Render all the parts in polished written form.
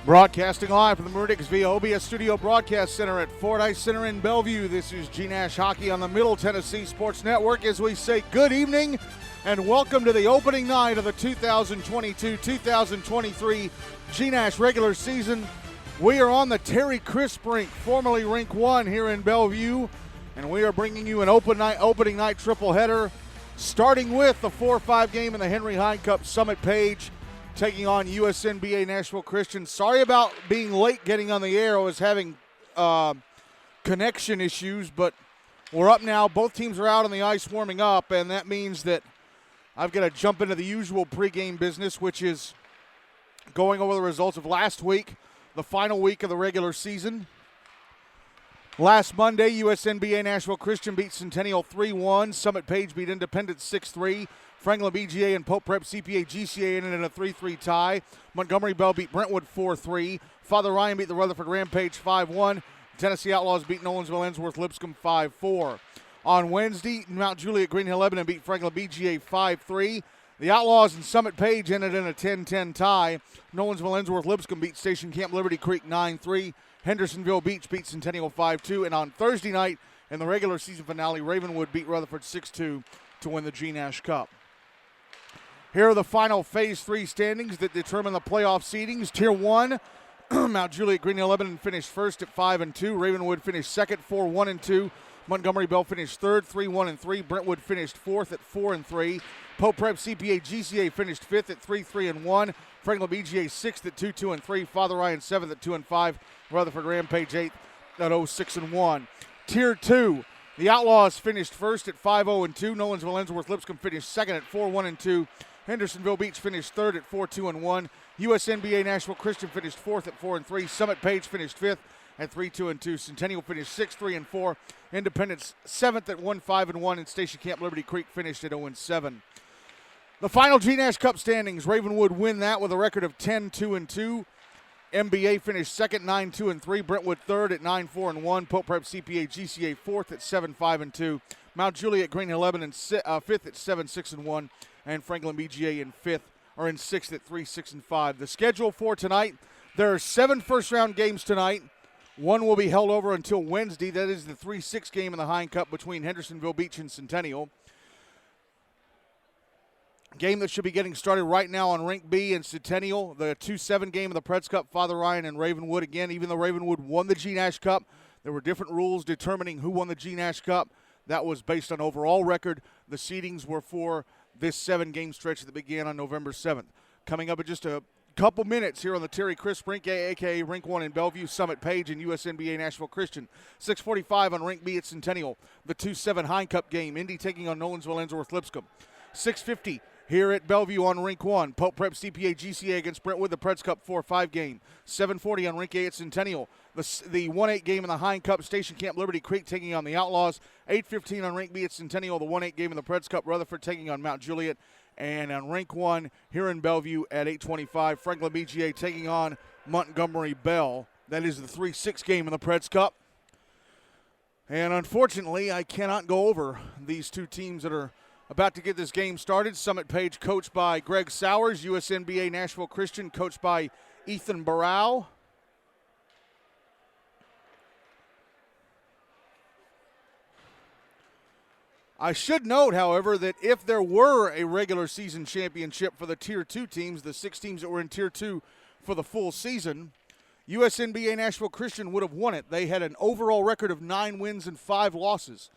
Broadcasting live from the Meridix via OBS Studio Broadcast Center at Fordyce Center in Bellevue. This is GNASH Hockey on the Middle Tennessee Sports Network as we say good evening and welcome to the opening night of the 2022-2023 GNASH regular season. We are on the Terry Crisp Rink, formerly Rink 1 here in Bellevue, and we are bringing you an opening night triple header, starting with the 4-5 game in the Henry Hine Cup Summit Page, taking on USN-BA-Nashville Christian. Sorry about being late getting on the air. I was having connection issues, but we're up now. Both teams are out on the ice warming up, and that means that I've got to jump into the usual pregame business, which is going over the results of last week, the final week of the regular season. Last Monday, USN-BA-Nashville Christian beat Centennial 3-1. Summit Page beat Independence 6-3. Franklin BGA and Pope Prep CPA GCA ended in a 3-3 tie. Montgomery Bell beat Brentwood 4-3. Father Ryan beat the Rutherford Rampage 5-1. Tennessee Outlaws beat Nolensville Ensworth Lipscomb 5-4. On Wednesday, Mount Juliet Green Hill Lebanon beat Franklin BGA 5-3. The Outlaws and Summit Page ended in a 10-10 tie. Nolensville Ensworth Lipscomb beat Station Camp Liberty Creek 9-3. Hendersonville Beach beat Centennial 5-2. And on Thursday night, in the regular season finale, Ravenwood beat Rutherford 6-2 to win the GNASH Cup. Here are the final Phase 3 standings that determine the playoff seedings. Tier 1, Mount Juliet Green Hill Lebanon finished first at 5-2. Ravenwood finished second, 4-1-2. Montgomery Bell finished third, 3-1-3. Brentwood finished fourth at 4-3. Pope Prep CPA GCA finished fifth at 3-3-1. Franklin BGA sixth at 2-2-3. Father Ryan seventh at 2-5. Rutherford Rampage eighth at 0-6-1. Tier 2, the Outlaws finished first at 5-0-2. Nolensville Ensworth Lipscomb finished second at 4-1-2. Hendersonville Beach finished third at 4-2-1. USN-BA-Nashville Christian finished fourth at 4-3. Summit Page finished fifth at 3-2-2. Centennial finished sixth, 3-4. Independence seventh at 1-5-1. And Station Camp Liberty Creek finished at 0-7. The final GNASH Cup standings, Ravenwood win that with a record of 10-2-2. MBA finished second, 9-2-3. Brentwood third at 9-4-1. Pope Prep CPA GCA fourth at 7-5-2. Mount Juliet Green Hill Lebanon fifth at 7-6-1. And Franklin BGA in sixth at 3-6-5. The schedule for tonight, there are 7 first-round games tonight. One will be held over until Wednesday. That is the 3-6 game in the Hine Cup between Hendersonville Beach and Centennial. Game that should be getting started right now on Rink B in Centennial. The 2-7 game of the Preds Cup, Father Ryan and Ravenwood. Again, even though Ravenwood won the GNASH Cup, there were different rules determining who won the GNASH Cup. That was based on overall record. The seedings were for this 7-game stretch that began on November 7th. Coming up in just a couple minutes here on the Terry Crisp Rink, a.k.a. Rink 1 in Bellevue, Summit Page, and USN-BA-Nashville Christian. 6:45 on Rink B at Centennial. The 2-7 Hine Cup game, Indy taking on Nolensville Ensworth Lipscomb. 6:50 here at Bellevue on Rink 1. Pope Prep CPA GCA against Brentwood, the Preds Cup 4-5 game. 7:40 on Rink A at Centennial. The 1-8 game in the Hine Cup, Station Camp Liberty Creek taking on the Outlaws. 8:15 on Rink B at Centennial. The 1-8 game in the Preds Cup, Rutherford taking on Mount Juliet. And on Rink 1 here in Bellevue at 8:25, Franklin BGA taking on Montgomery Bell. That is the 3-6 game in the Preds Cup. And unfortunately, I cannot go over these two teams that are about to get this game started. Summit Page coached by Greg Sowers. USN-BA-Nashville Christian coached by Ethan Barrow. I should note, however, that if there were a regular season championship for the Tier 2 teams, the 6 teams that were in Tier 2 for the full season, USN-BA-Nashville Christian would have won it. They had an overall record of 9 wins and 5 losses.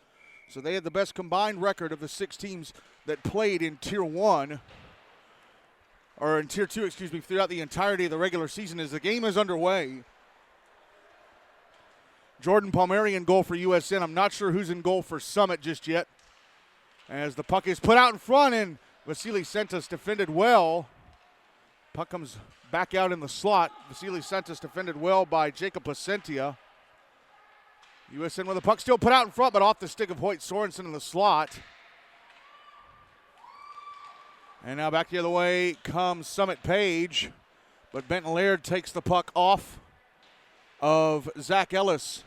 So they had the best combined record of the 6 teams that played in Tier 1, or in Tier 2, throughout the entirety of the regular season as the game is underway. Jordan Palmieri in goal for USN. I'm not sure who's in goal for Summit just yet, as the puck is put out in front, and Vasily Sentas defended well. Puck comes back out in the slot. Vasily Sentas defended well by Jacob Placentia. USN with the puck still put out in front, but off the stick of Hoyt Sorensen in the slot. And now back the other way comes Summit Page, but Benton Laird takes the puck off of Zach Ellis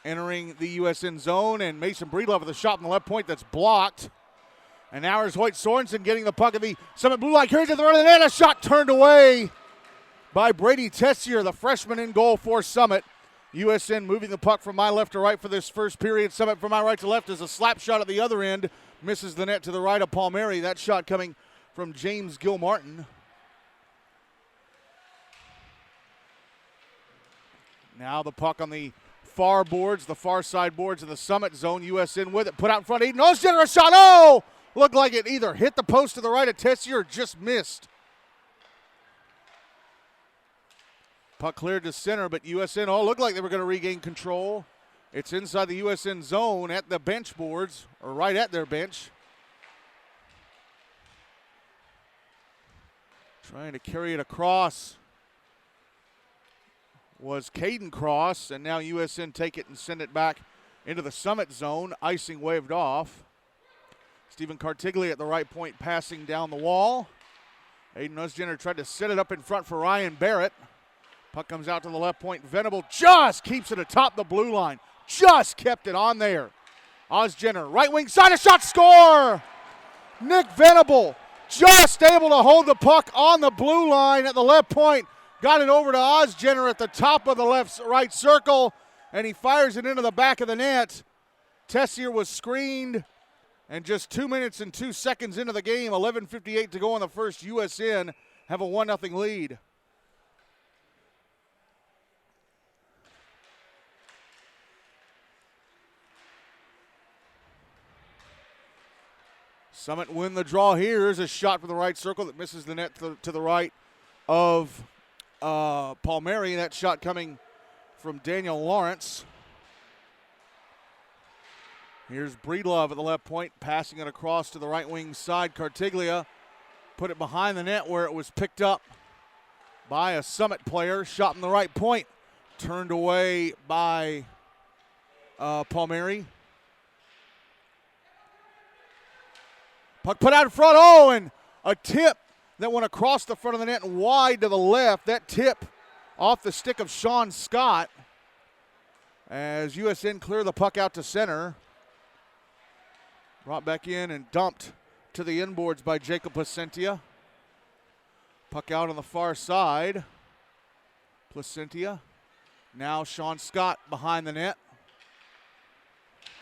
entering the USN zone, and Mason Breedlove with a shot from the left point that's blocked. And now is Hoyt Sorensen getting the puck at the Summit blue line, carries it to the front of the net, a shot turned away by Brady Tessier, the freshman in goal for Summit. USN moving the puck from my left to right for this first period. Summit from my right to left is a slap shot at the other end. Misses the net to the right of Palmieri. That shot coming from James Gilmartin. Now the puck on the far boards, the far side boards of the Summit zone. USN with it. Put out in front. Aidan Ozgener, a shot. Oh! Looked like it either hit the post to the right of Tessier or just missed. Puck cleared to center, but USN, looked like they were going to regain control. It's inside the USN zone at the bench boards, or right at their bench. Trying to carry it across was Caden Cross, and now USN take it and send it back into the Summit zone. Icing waved off. Stephen Cartiglia at the right point passing down the wall. Aidan Ozgener tried to set it up in front for Ryan Barrett. Puck comes out to the left point. Venable just keeps it atop the blue line. Just kept it on there. Ozgener, right wing side, a shot, score! Nick Venable just able to hold the puck on the blue line at the left point. Got it over to Ozgener at the top of the right circle, and he fires it into the back of the net. Tessier was screened, and just 2 minutes and 2 seconds into the game, 11:58 to go in the first, USN have a 1-0 lead. Summit win the draw here. Here's a shot from the right circle that misses the net to the right of Palmieri. That shot coming from Daniel Lawrence. Here's Breedlove at the left point, passing it across to the right wing side. Cartiglia put it behind the net where it was picked up by a Summit player. Shot in the right point, turned away by Palmieri. Puck put out in front, and a tip that went across the front of the net and wide to the left. That tip off the stick of Sean Scott as USN clear the puck out to center. Brought back in and dumped to the inboards by Jacob Placentia. Puck out on the far side. Placentia. Now Sean Scott behind the net.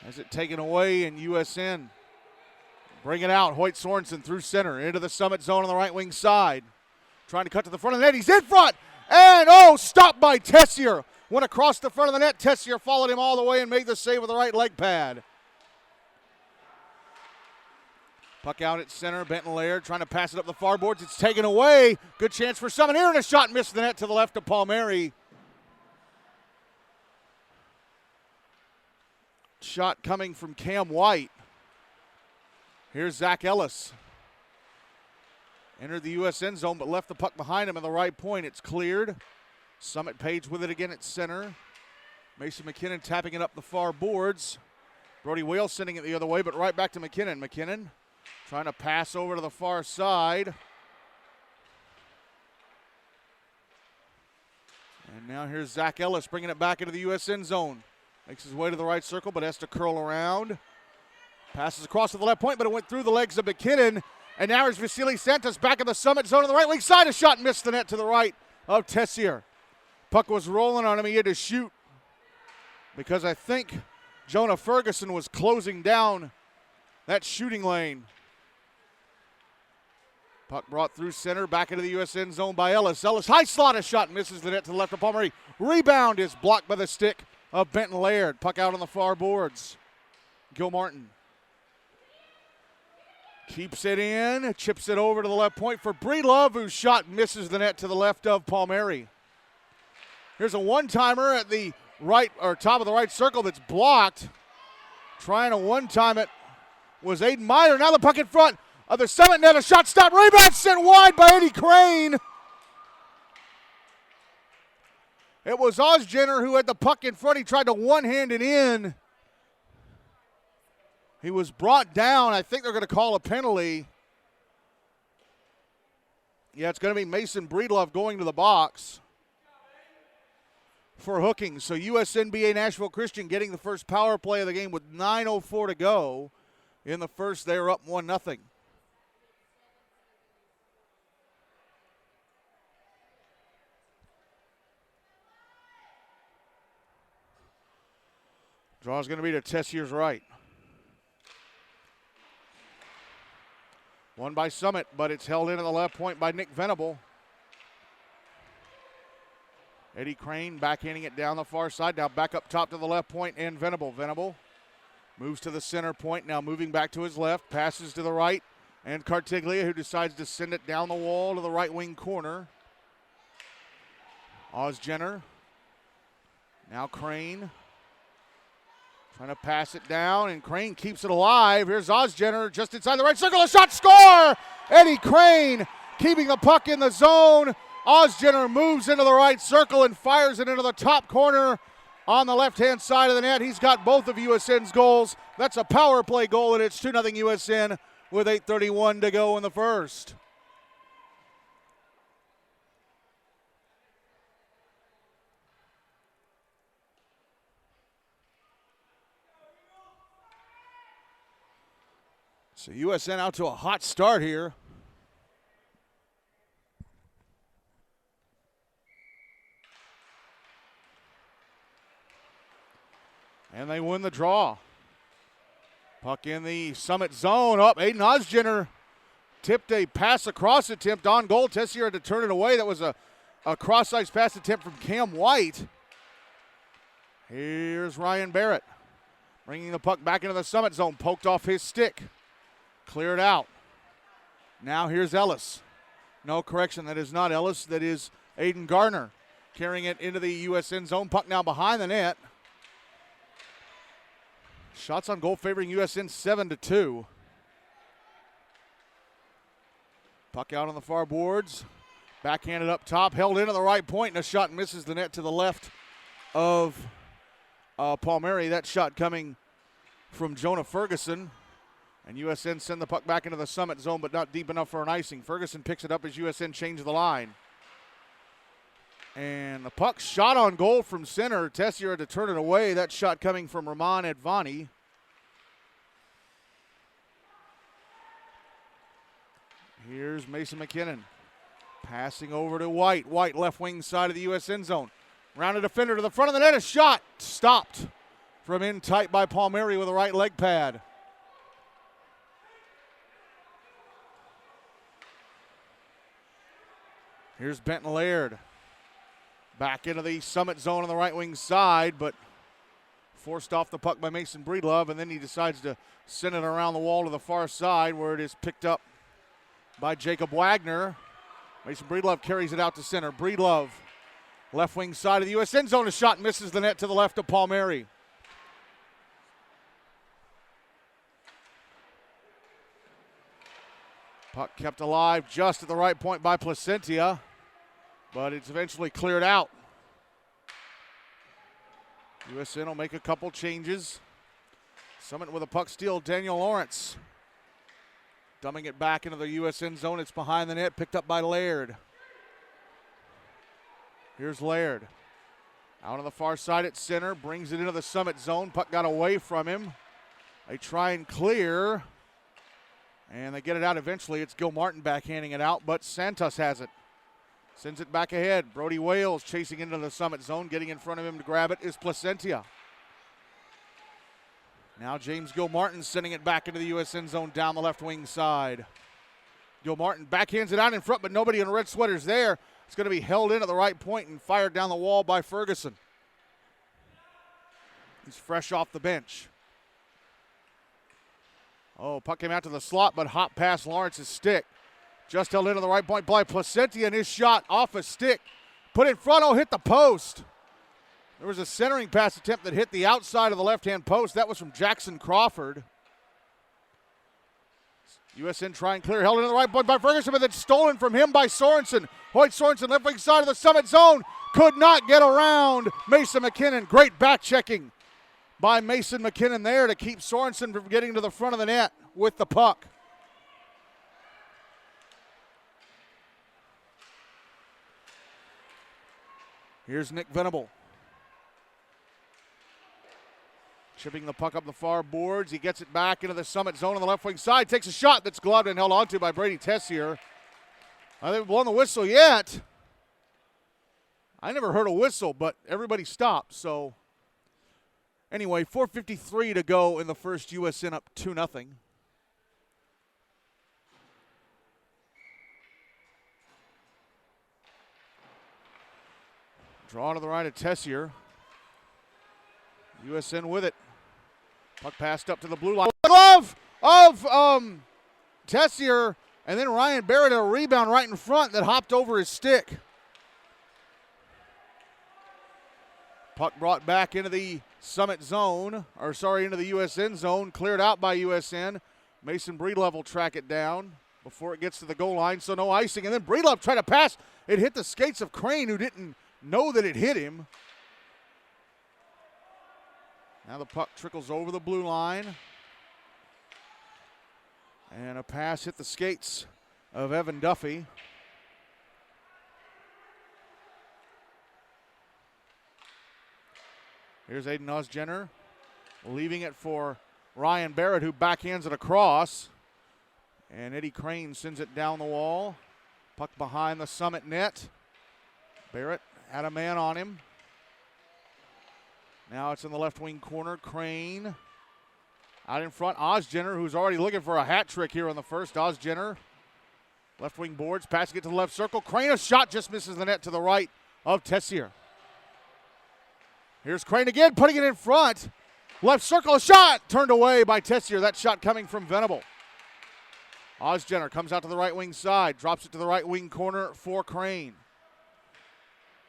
Has it taken away, and USN bring it out. Hoyt Sorensen through center into the Summit zone on the right wing side. Trying to cut to the front of the net. He's in front. And stopped by Tessier. Went across the front of the net. Tessier followed him all the way and made the save with the right leg pad. Puck out at center. Benton Laird trying to pass it up the far boards. It's taken away. Good chance for Summit here, and a shot missed the net to the left of Palmieri. Shot coming from Cam White. Here's Zach Ellis. Entered the USN zone, but left the puck behind him at the right point. It's cleared. Summit Page with it again at center. Mason McKinnon tapping it up the far boards. Brody Whale sending it the other way, but right back to McKinnon. McKinnon trying to pass over to the far side. And now here's Zach Ellis bringing it back into the USN zone. Makes his way to the right circle, but has to curl around. Passes across to the left point, but it went through the legs of McKinnon. And now here's Vasily Santos back in the Summit zone on the right wing side. A shot missed the net to the right of Tessier. Puck was rolling on him. He had to shoot because I think Jonah Ferguson was closing down that shooting lane. Puck brought through center, back into the USN zone by Ellis. Ellis high slot, a shot misses the net to the left of Palmieri. Rebound is blocked by the stick of Benton Laird. Puck out on the far boards. Gilmartin keeps it in, chips it over to the left point for Breedlove, whose shot misses the net to the left of Palmieri. Here's a one-timer at the right, or top of the right circle that's blocked. Trying to one-time it was Aiden Meyer. Now the puck in front of the Summit net. A shot stop, rebound sent wide by Eddie Crane. It was Ozgener who had the puck in front. He tried to one-hand it in. He was brought down. I think they're going to call a penalty. Yeah, it's going to be Mason Breedlove going to the box for hooking. So USN-BA-Nashville Christian getting the first power play of the game with 9:04 to go. In the first, they're up 1-0. Draw is going to be to Tessier's right. Won by Summit, but it's held in at the left point by Nick Venable. Eddie Crane backhanding it down the far side. Now back up top to the left point and Venable. Venable moves to the center point. Now moving back to his left. Passes to the right. And Cartiglia, who decides to send it down the wall to the right wing corner. Ozgener. Now Crane. Trying to pass it down, and Crane keeps it alive. Here's Ozgener just inside the right circle. A shot, score! Eddie Crane keeping the puck in the zone. Ozgener moves into the right circle and fires it into the top corner on the left-hand side of the net. He's got both of USN's goals. That's a power play goal, and it's 2-0 USN with 8:31 to go in the first. So USN out to a hot start here. And they win the draw. Puck in the Summit zone. Up, Aidan Ozgener tipped a pass across attempt on goal. Tessier had to turn it away. That was a cross-ice pass attempt from Cam White. Here's Ryan Barrett bringing the puck back into the Summit zone. Poked off his stick. Cleared out. Now here's Ellis. No, correction, that is not Ellis. That is Aidan Garner carrying it into the USN zone. Puck now behind the net. Shots on goal favoring USN 7-2. Puck out on the far boards. Backhanded up top, held into the right point, and a shot misses the net to the left of Palmieri. That shot coming from Jonah Ferguson. And USN send the puck back into the Summit zone, but not deep enough for an icing. Ferguson picks it up as USN changes the line. And the puck shot on goal from center. Tessier had to turn it away. That shot coming from Rahman Advani. Here's Mason McKinnon. Passing over to White. White left wing side of the USN zone. Rounded defender to the front of the net. A shot stopped from in tight by Palmieri with a right leg pad. Here's Benton Laird. Back into the Summit zone on the right wing side, but forced off the puck by Mason Breedlove, and then he decides to send it around the wall to the far side where it is picked up by Jacob Wagner. Mason Breedlove carries it out to center. Breedlove, left wing side of the USN zone. A shot misses the net to the left of Palmieri. Puck kept alive just at the right point by Placentia, but it's eventually cleared out. USN will make a couple changes. Summit with a puck steal, Daniel Lawrence. Dumbing it back into the USN zone. It's behind the net, picked up by Laird. Here's Laird. Out on the far side at center, brings it into the Summit zone. Puck got away from him. They try and clear. And they get it out eventually. It's Gil Martin backhanding it out, but Santos has it. Sends it back ahead. Brody Wales chasing into the Summit zone. Getting in front of him to grab it is Placentia. Now James Gil Martin sending it back into the USN zone down the left wing side. Gil Martin backhands it out in front, but nobody in red sweaters there. It's going to be held in at the right point and fired down the wall by Ferguson. He's fresh off the bench. Oh, puck came out to the slot, but hop past Lawrence's stick. Just held into the right point by Placentia, and his shot off a stick. Put in front, hit the post. There was a centering pass attempt that hit the outside of the left-hand post. That was from Jackson Crawford. USN trying clear, held into the right point by Ferguson, but then stolen from him by Sorensen. Hoyt Sorensen, left wing side of the Summit zone, could not get around Mason McKinnon. Great back checking by Mason McKinnon there to keep Sorensen from getting to the front of the net with the puck. Here's Nick Venable. Chipping the puck up the far boards. He gets it back into the Summit zone on the left wing side. Takes a shot that's gloved and held onto by Brady Tessier. I haven't blown the whistle yet. I never heard a whistle, but everybody stopped, so. Anyway, 4:53 to go in the first. USN up 2-0. Draw to the right of Tessier. USN with it. Puck passed up to the blue line. Glove of Tessier, and then Ryan Barrett a rebound right in front that hopped over his stick. Puck brought back into the Summit zone, into the USN zone, cleared out by USN. Mason Breedlove will track it down before it gets to the goal line, so no icing. And then Breedlove tried to pass. It hit the skates of Crane, who didn't know that it hit him. Now the puck trickles over the blue line. And a pass hit the skates of Evan Duffy. Here's Aidan Ozgener, leaving it for Ryan Barrett, who backhands it across. And Eddie Crane sends it down the wall. Puck behind the Summit net. Barrett had a man on him. Now it's in the left wing corner. Crane out in front. Ozgener, who's already looking for a hat trick here in the first. Ozgener, left wing boards, passing it to the left circle. Crane, a shot, just misses the net to the right of Tessier. Here's Crane again, putting it in front. Left circle, a shot, turned away by Tessier. That shot coming from Venable. Ozgener comes out to the right wing side, drops it to the right wing corner for Crane.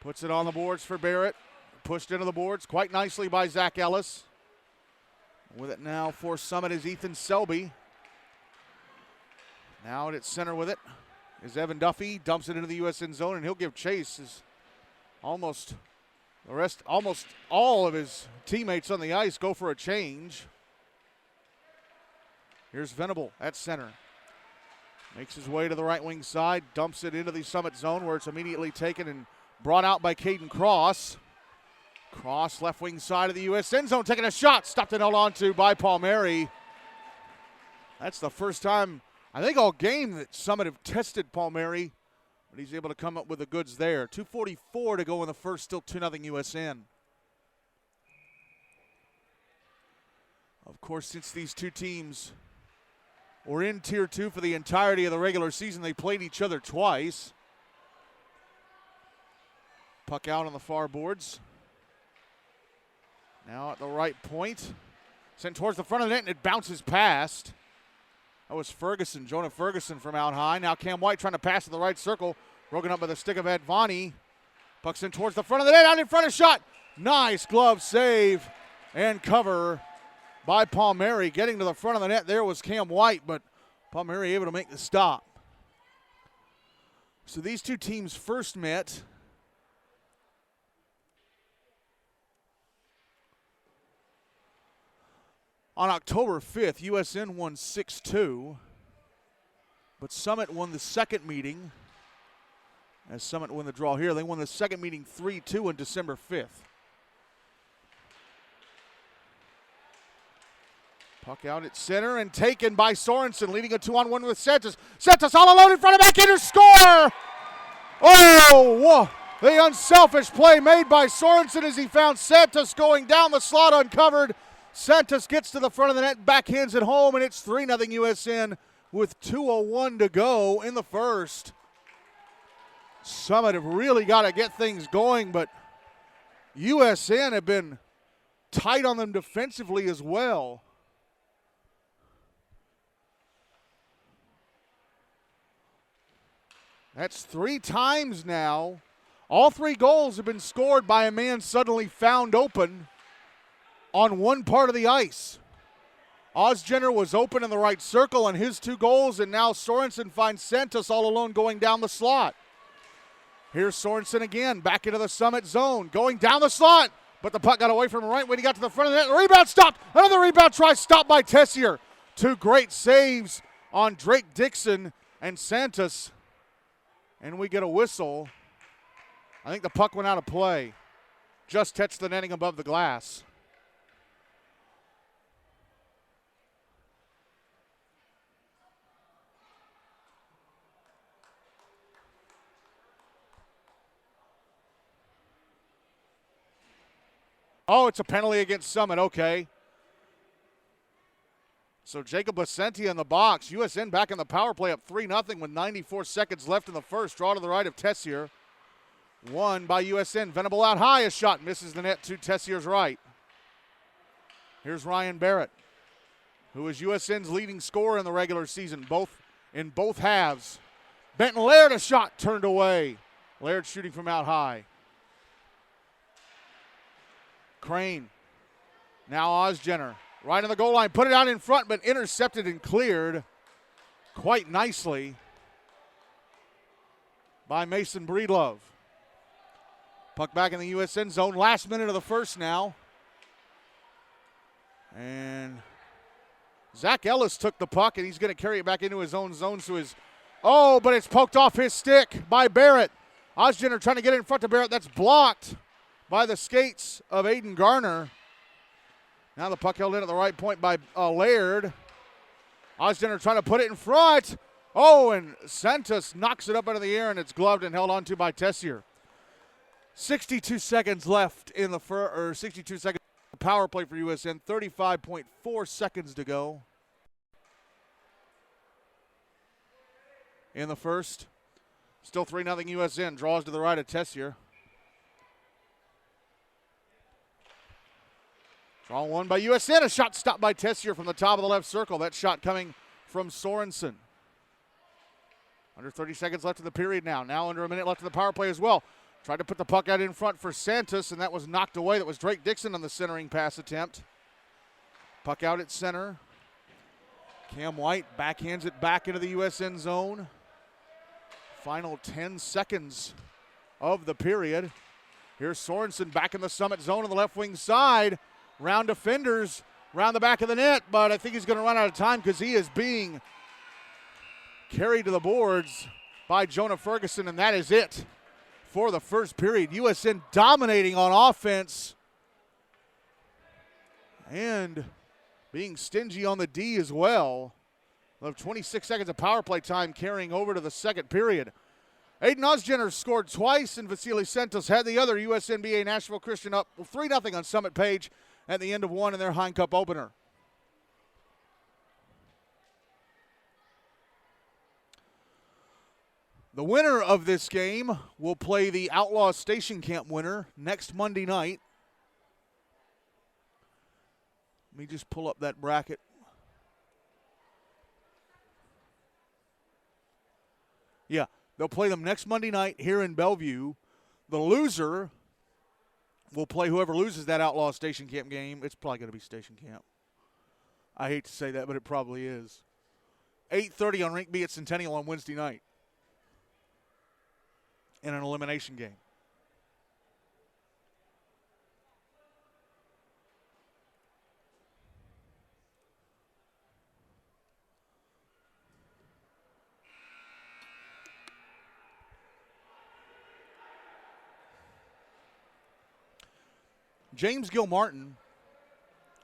Puts it on the boards for Barrett. Pushed into the boards quite nicely by Zach Ellis. With it now for Summit is Ethan Selby. Now at center with it is Evan Duffy. Dumps it into the USN zone, and he'll give chase as almost all of his teammates on the ice go for a change. Here's Venable at center. Makes his way to the right wing side, dumps it into the Summit zone where it's immediately taken and brought out by Caden Cross. Cross left wing side of the USN zone, taking a shot, stopped and held on to by Palmieri. That's the first time, I think, all game that Summit have tested Palmieri, but he's able to come up with the goods there. 2:44 to go in the first, still 2-0 USN. Of course, since these two teams were in Tier 2 for the entirety of the regular season, they played each other twice. Puck out on the far boards. Now at the right point. Sent towards the front of the net, and it bounces past. That was Ferguson, Jonah Ferguson from out high. Now Cam White trying to pass to the right circle. Broken up by the stick of Ed Vonnie. Puck's in towards the front of the net, out in front of shot. Nice glove save and cover by Palmieri. Getting to the front of the net there was Cam White, but Palmieri able to make the stop. So these two teams first met on October 5th. USN won 6-2, but Summit won the second meeting. As Summit won the draw here, they won the second meeting 3-2 on December 5th. Puck out at center and taken by Sorensen, leading a 2-on-1 with Santos. Santos all alone in front of backhander, score! Oh, the unselfish play made by Sorensen as he found Santos going down the slot uncovered. Santos gets to the front of the net, backhands it home, and it's 3-0 USN with 2:01 to go in the first. Summit have really got to get things going, but USN have been tight on them defensively as well. That's 3 times now. All 3 goals have been scored by a man suddenly found open on one part of the ice. Ozgener was open in the right circle on his 2 goals, and now Sorensen finds Santos all alone going down the slot. Here's Sorensen again, back into the Summit zone, going down the slot, but the puck got away from him right when he got to the front of the net. The rebound stopped. Another rebound try stopped by Tessier. 2 great saves on Drake Dixon and Santos. And we get a whistle. I think the puck went out of play. Just touched the netting above the glass. Oh, it's a penalty against Summit. Okay. So Jacob Basenti in the box. USN back in the power play up 3-0 with 94 seconds left in the first. Draw to the right of Tessier. One by USN. Venable out high. A shot misses the net to Tessier's right. Here's Ryan Barrett, who is USN's leading scorer in the regular season, in both halves. Benton Laird, a shot turned away. Laird shooting from out high. Crane. Now Ozgener. Right on the goal line. Put it out in front, but intercepted and cleared quite nicely by Mason Breedlove. Puck back in the USN zone. Last minute of the first now. And Zach Ellis took the puck, and he's going to carry it back into his own zone. But it's poked off his stick by Barrett. Ozgener trying to get in front of Barrett. That's blocked by the skates of Aidan Garner. Now the puck held in at the right point by Laird. Ozgener trying to put it in front. And Santos knocks it up into the air, and it's gloved and held onto by Tessier. 62 seconds left in the 62 seconds power play for USN. 35.4 seconds to go in the first. Still 3-0 USN. Draws to the right of Tessier. Draw one by USN. A shot stopped by Tessier from the top of the left circle. That shot coming from Sorensen. Under 30 seconds left in the period now. Now under a minute left in the power play as well. Tried to put the puck out in front for Santos, and that was knocked away. That was Drake Dixon on the centering pass attempt. Puck out at center. Cam White backhands it back into the USN zone. Final 10 seconds of the period. Here's Sorensen back in the Summit zone on the left wing side. Round defenders, round the back of the net, but I think he's going to run out of time because he is being carried to the boards by Jonah Ferguson, and that is it for the first period. USN dominating on offense and being stingy on the D as well. Of 26 seconds of power play time carrying over to the second period. Aidan Ozgener scored twice, and Vasily Santos had the other. USN-BA-Nashville Christian up 3-0 on Summit Page at the end of one in their Hine Cup opener. The winner of this game will play the Outlaw Station Camp winner next Monday night. Let me just pull up that bracket. Yeah, they'll play them next Monday night here in Bellevue. The loser will play whoever loses that Outlaw Station Camp game. It's probably going to be Station Camp. I hate to say that, but it probably is. 8:30 on Rink B at Centennial on Wednesday night in an elimination game. James Gilmartin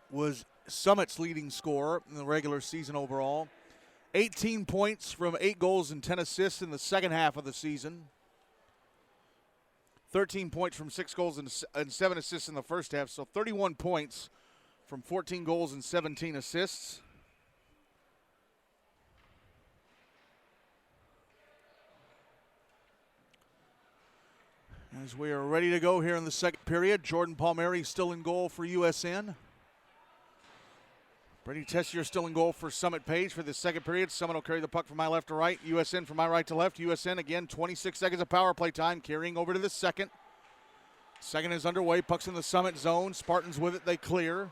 was Summit's leading scorer in the regular season overall. 18 points from 8 goals and 10 assists in the second half of the season. 13 points from 6 goals and 7 assists in the first half. So 31 points from 14 goals and 17 assists. As we are ready to go here in the second period, Jordan Palmieri still in goal for USN. Brady Tessier still in goal for Summit Page for the second period. Summit will carry the puck from my left to right. USN from my right to left. USN again, 26 seconds of power play time, carrying over to the second. Second is underway. Puck's in the Summit zone. Spartans with it. They clear.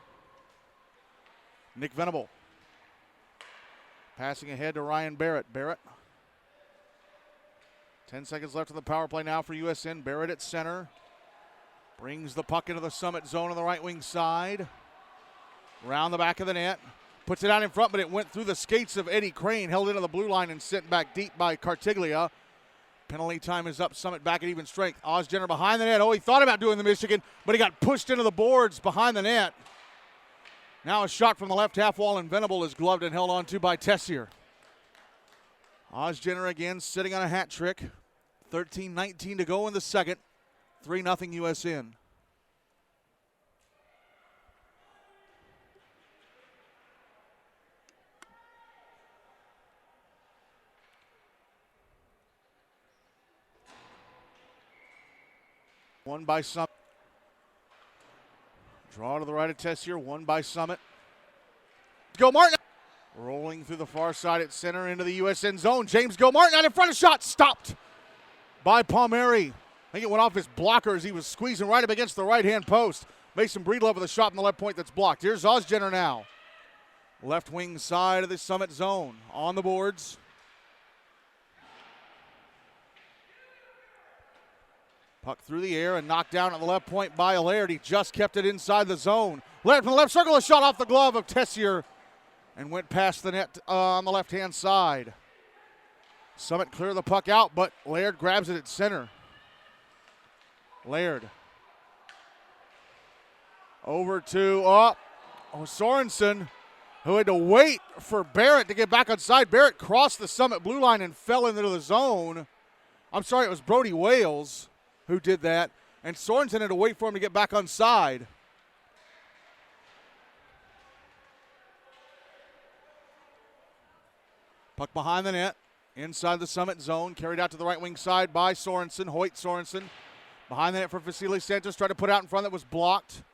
Nick Venable passing ahead to Ryan Barrett. Barrett. 10 seconds left in the power play now for USN. Barrett at center. Brings the puck into the Summit zone on the right wing side. Round the back of the net. Puts it out in front, but it went through the skates of Eddie Crane. Held into the blue line and sent back deep by Cartiglia. Penalty time is up. Summit back at even strength. Ozgener behind the net. He thought about doing the Michigan, but he got pushed into the boards behind the net. Now a shot from the left half wall, and Venable is gloved and held on to by Tessier. Ozgener again sitting on a hat trick. 13-19 to go in the second. 3-0 USN. One by Summit. Draw to the right of Tessier. One by Summit. Gilmartin. Rolling through the far side at center into the USN zone. James Gilmartin out in front of shot. Stopped by Palmieri. I think it went off his blocker as he was squeezing right up against the right-hand post. Mason Breedlove with a shot in the left point that's blocked. Here's Ozgener now. Left wing side of the Summit zone. On the boards. Puck through the air and knocked down at the left point by Laird. He just kept it inside the zone. Laird from the left circle, a shot off the glove of Tessier and went past the net on the left-hand side. Summit clear the puck out, but Laird grabs it at center. Laird. Over to Sorensen, who had to wait for Barrett to get back on side. Barrett crossed the Summit blue line and fell into the zone. I'm sorry, it was Brody Wales who did that, and Sorensen had to wait for him to get back on side. Puck behind the net, inside the Summit zone, carried out to the right wing side by Sorensen, Hoyt Sorensen. Behind the net for Vasily Santos, tried to put out in front that was blocked.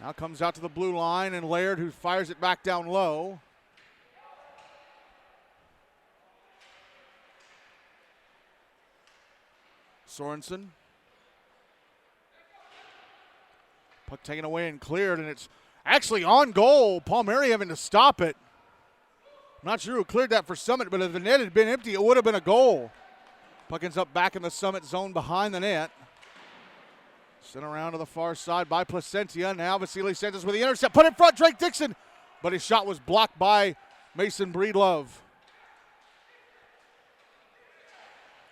Now comes out to the blue line, and Laird, who fires it back down low. Sorensen. Puck taken away and cleared, and it's actually on goal. Palmieri having to stop it. I'm not sure who cleared that for Summit, but if the net had been empty, it would have been a goal. Puck ends up back in the Summit zone behind the net. Sent around to the far side by Placentia. Now Vasily Santos with the intercept. Put in front, Drake Dixon. But his shot was blocked by Mason Breedlove.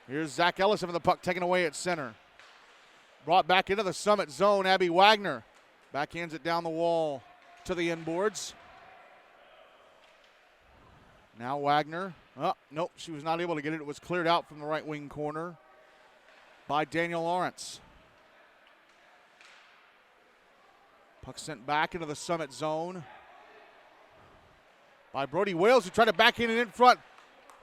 Here's Zach Ellis having the puck taken away at center. Brought back into the Summit zone. Abby Wagner backhands it down the wall to the inboards. Now Wagner. Oh, nope, she was not able to get it. It was cleared out from the right wing corner by Daniel Lawrence. Puck sent back into the Summit zone by Brody Wales, who tried to backhand it in front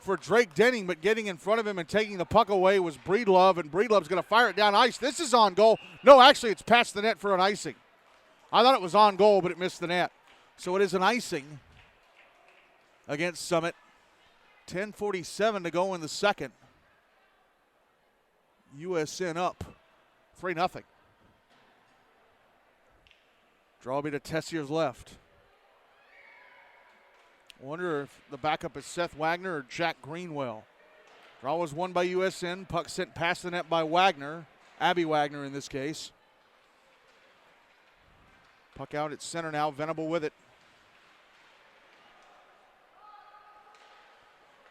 for Drake Denning, but getting in front of him and taking the puck away was Breedlove, and Breedlove's going to fire it down ice. This is on goal. No, actually, it's past the net for an icing. I thought it was on goal, but it missed the net. So it is an icing against Summit. 10:47 to go in the second. USN up 3-0. Draw be to Tessier's left. Wonder if the backup is Seth Wagner or Jack Greenwell. Draw was won by USN. Puck sent past the net by Wagner. Abby Wagner in this case. Puck out at center now. Venable with it.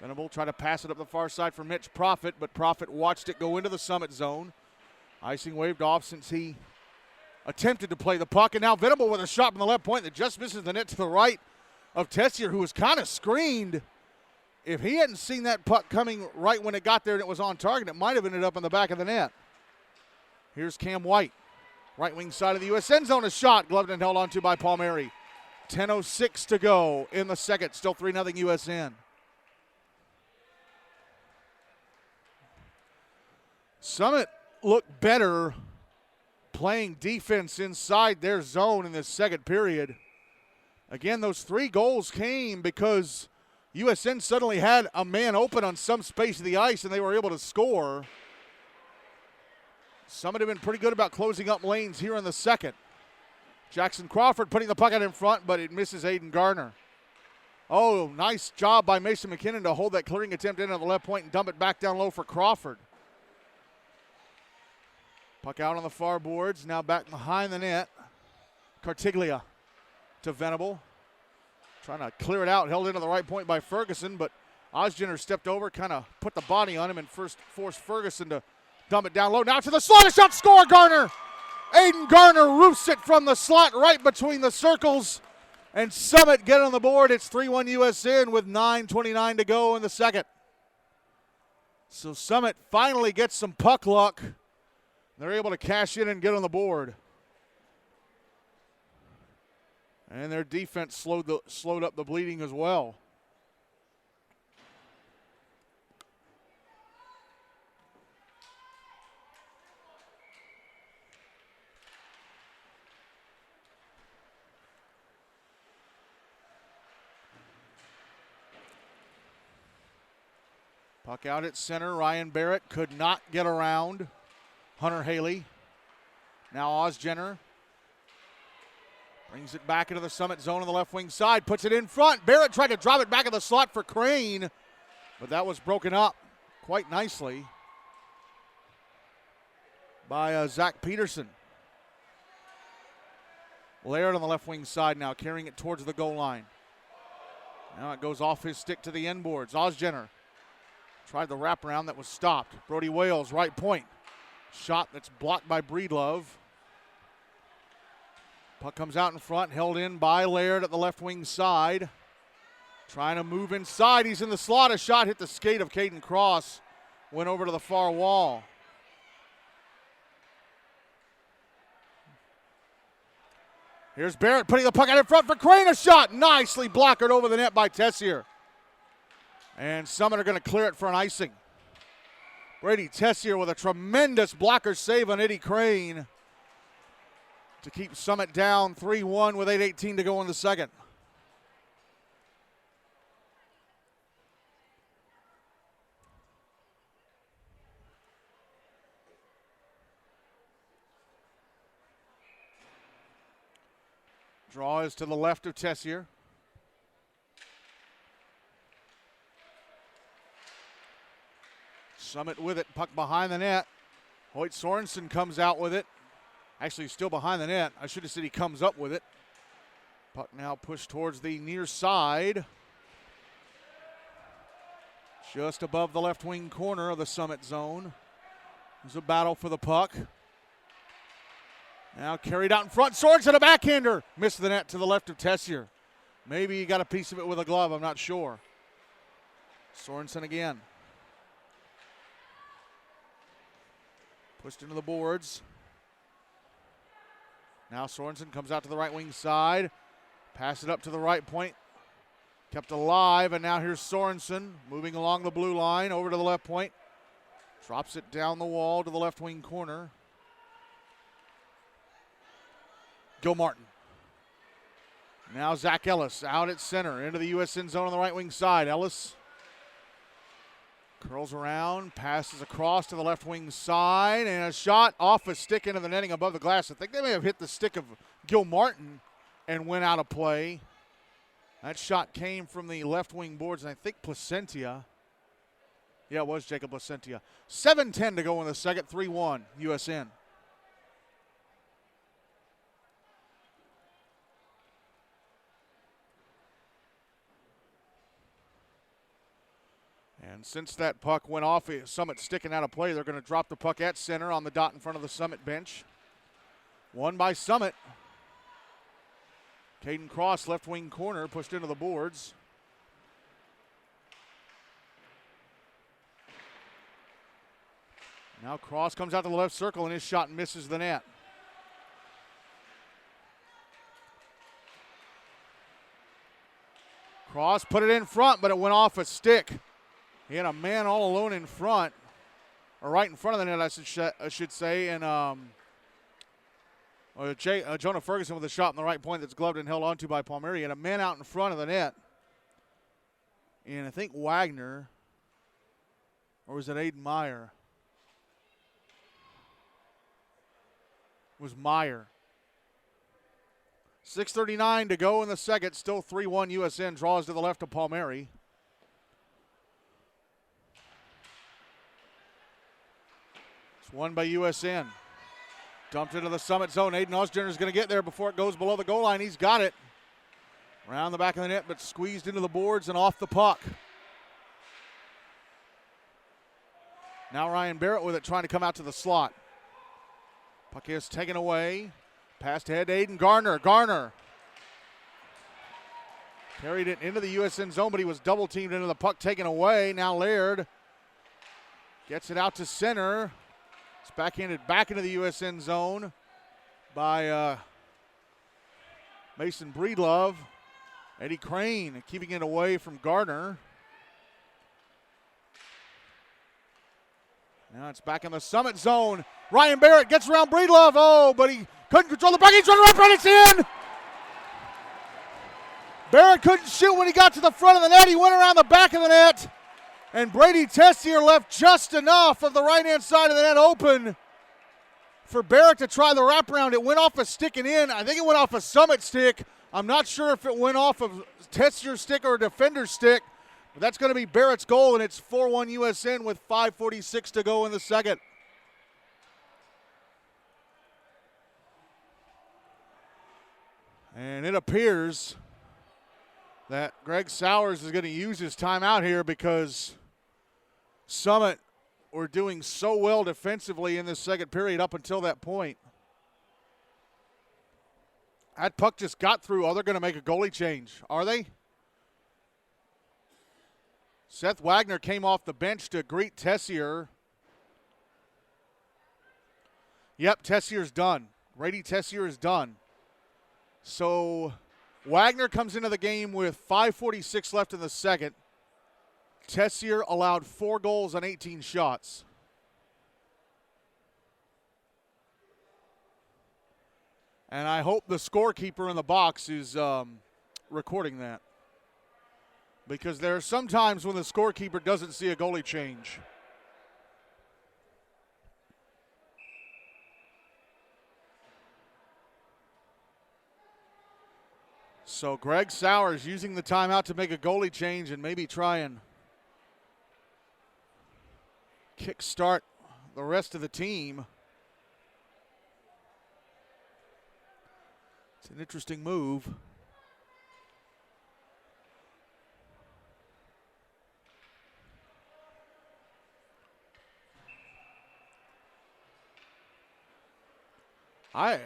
Venable tried to pass it up the far side for Mitch Profit, but Profit watched it go into the Summit zone. Icing waved off since he attempted to play the puck, and now Venable with a shot from the left point that just misses the net to the right of Tessier, who was kind of screened. If he hadn't seen that puck coming right when it got there and it was on target, it might have ended up in the back of the net. Here's Cam White. Right wing side of the USN zone, a shot gloved and held onto by Palmieri. 10:06 to go in the second. Still 3-0 USN. Summit looked better playing defense inside their zone in this second period. Again, those 3 goals came because USN suddenly had a man open on some space of the ice and they were able to score. Summit have been pretty good about closing up lanes here in the second. Jackson Crawford putting the puck out in front, but it misses Aidan Ozgener. Oh, nice job by Mason McKinnon to hold that clearing attempt in on the left point and dump it back down low for Crawford. Puck out on the far boards, now back behind the net. Cartiglia to Venable. Trying to clear it out, held into the right point by Ferguson, but Ozgener stepped over, kind of put the body on him and first forced Ferguson to dump it down low. Now to the slot, a shot, score, Garner! Aidan Ozgener roofs it from the slot right between the circles, and Summit get on the board. It's 3-1 USN with 9:29 to go in the second. So Summit finally gets some puck luck. They're able to cash in and get on the board. And their defense slowed up the bleeding as well. Puck out at center. Ryan Barrett could not get around Hunter Haley. Now Ozgener brings it back into the Summit zone on the left wing side. Puts it in front. Barrett tried to drop it back in the slot for Crane, but that was broken up quite nicely by Zach Peterson. Laird on the left wing side now, carrying it towards the goal line. Now it goes off his stick to the end boards. Ozgener tried the wraparound that was stopped. Brody Wales, right point. Shot that's blocked by Breedlove. Puck comes out in front, held in by Laird at the left wing side. Trying to move inside. He's in the slot. A shot hit the skate of Caden Cross. Went over to the far wall. Here's Barrett putting the puck out in front for Crane. A shot nicely blockered over the net by Tessier. And Summit are going to clear it for an icing. Brady Tessier with a tremendous blocker save on Eddie Crane to keep Summit down 3-1 with 8:18 to go in the second. Draw is to the left of Tessier. Summit with it, puck behind the net. Hoyt Sorensen comes out with it. Actually, still behind the net. I should have said he comes up with it. Puck now pushed towards the near side. Just above the left wing corner of the Summit zone. There's a battle for the puck. Now carried out in front. Sorensen, a backhander. Missed the net to the left of Tessier. Maybe he got a piece of it with a glove. I'm not sure. Sorensen again. Pushed into the boards. Now Sorensen comes out to the right wing side. Pass it up to the right point. Kept alive, and now here's Sorensen moving along the blue line over to the left point. Drops it down the wall to the left wing corner. Gilmartin. Now Zach Ellis out at center into the USN zone on the right wing side. Ellis curls around, passes across to the left wing side, and a shot off a stick into the netting above the glass. I think they may have hit the stick of Gilmartin and went out of play. That shot came from the left wing boards, and I think Placentia. Yeah, it was Jacob Placentia. 7:10 to go in the second, 3-1 USN. And since that puck went off, Summit sticking out of play, they're going to drop the puck at center on the dot in front of the Summit bench. Won by Summit. Caden Cross, left wing corner, pushed into the boards. Now Cross comes out to the left circle, and his shot misses the net. Cross put it in front, but it went off a stick. He had a man all alone in front, or right in front of the net, I should say, and Jonah Ferguson with a shot in the right point that's gloved and held onto by Palmieri. He had a man out in front of the net, and I think Wagner, or was it Aiden Meyer? It was Meyer. 6:39 to go in the second, still 3-1 USN, draws to the left of Palmieri. Won by USN. Dumped into the Summit zone. Aidan Ozgener is going to get there before it goes below the goal line. He's got it. Around the back of the net, but squeezed into the boards and off the puck. Now Ryan Barrett with it, trying to come out to the slot. Puck is taken away. Passed ahead to Aidan Garner. Garner carried it into the USN zone, but he was double teamed into the puck, taken away. Now Laird gets it out to center. It's backhanded back into the USN zone by Mason Breedlove. Eddie Crane keeping it away from Gardner. Now it's back in the Summit zone. Ryan Barrett gets around Breedlove. Oh, but he couldn't control the puck. He's running right front. It's in. Barrett couldn't shoot when he got to the front of the net. He went around the back of the net And Brady Tessier left just enough of the right-hand side of the net open for Barrett to try the wraparound. It went off a stick and in. I think it went off a Summit stick. I'm not sure if it went off of Tessier's stick or a defender's stick. But that's going to be Barrett's goal, and it's 4-1 USN with 5:46 to go in the second. And it appears that Greg Sowers is going to use his timeout here because Summit were doing so well defensively in this second period up until that point. That puck just got through. Oh, they're going to make a goalie change. Are they? Seth Wagner came off the bench to greet Tessier. Yep, Tessier's done. Brady Tessier is done. So Wagner comes into the game with 5:46 left in the second. Tessier allowed 4 goals on 18 shots. And I hope the scorekeeper in the box is recording that. Because there are some times when the scorekeeper doesn't see a goalie change. So Greg Sowers using the timeout to make a goalie change and maybe try and kickstart the rest of the team. It's an interesting move. I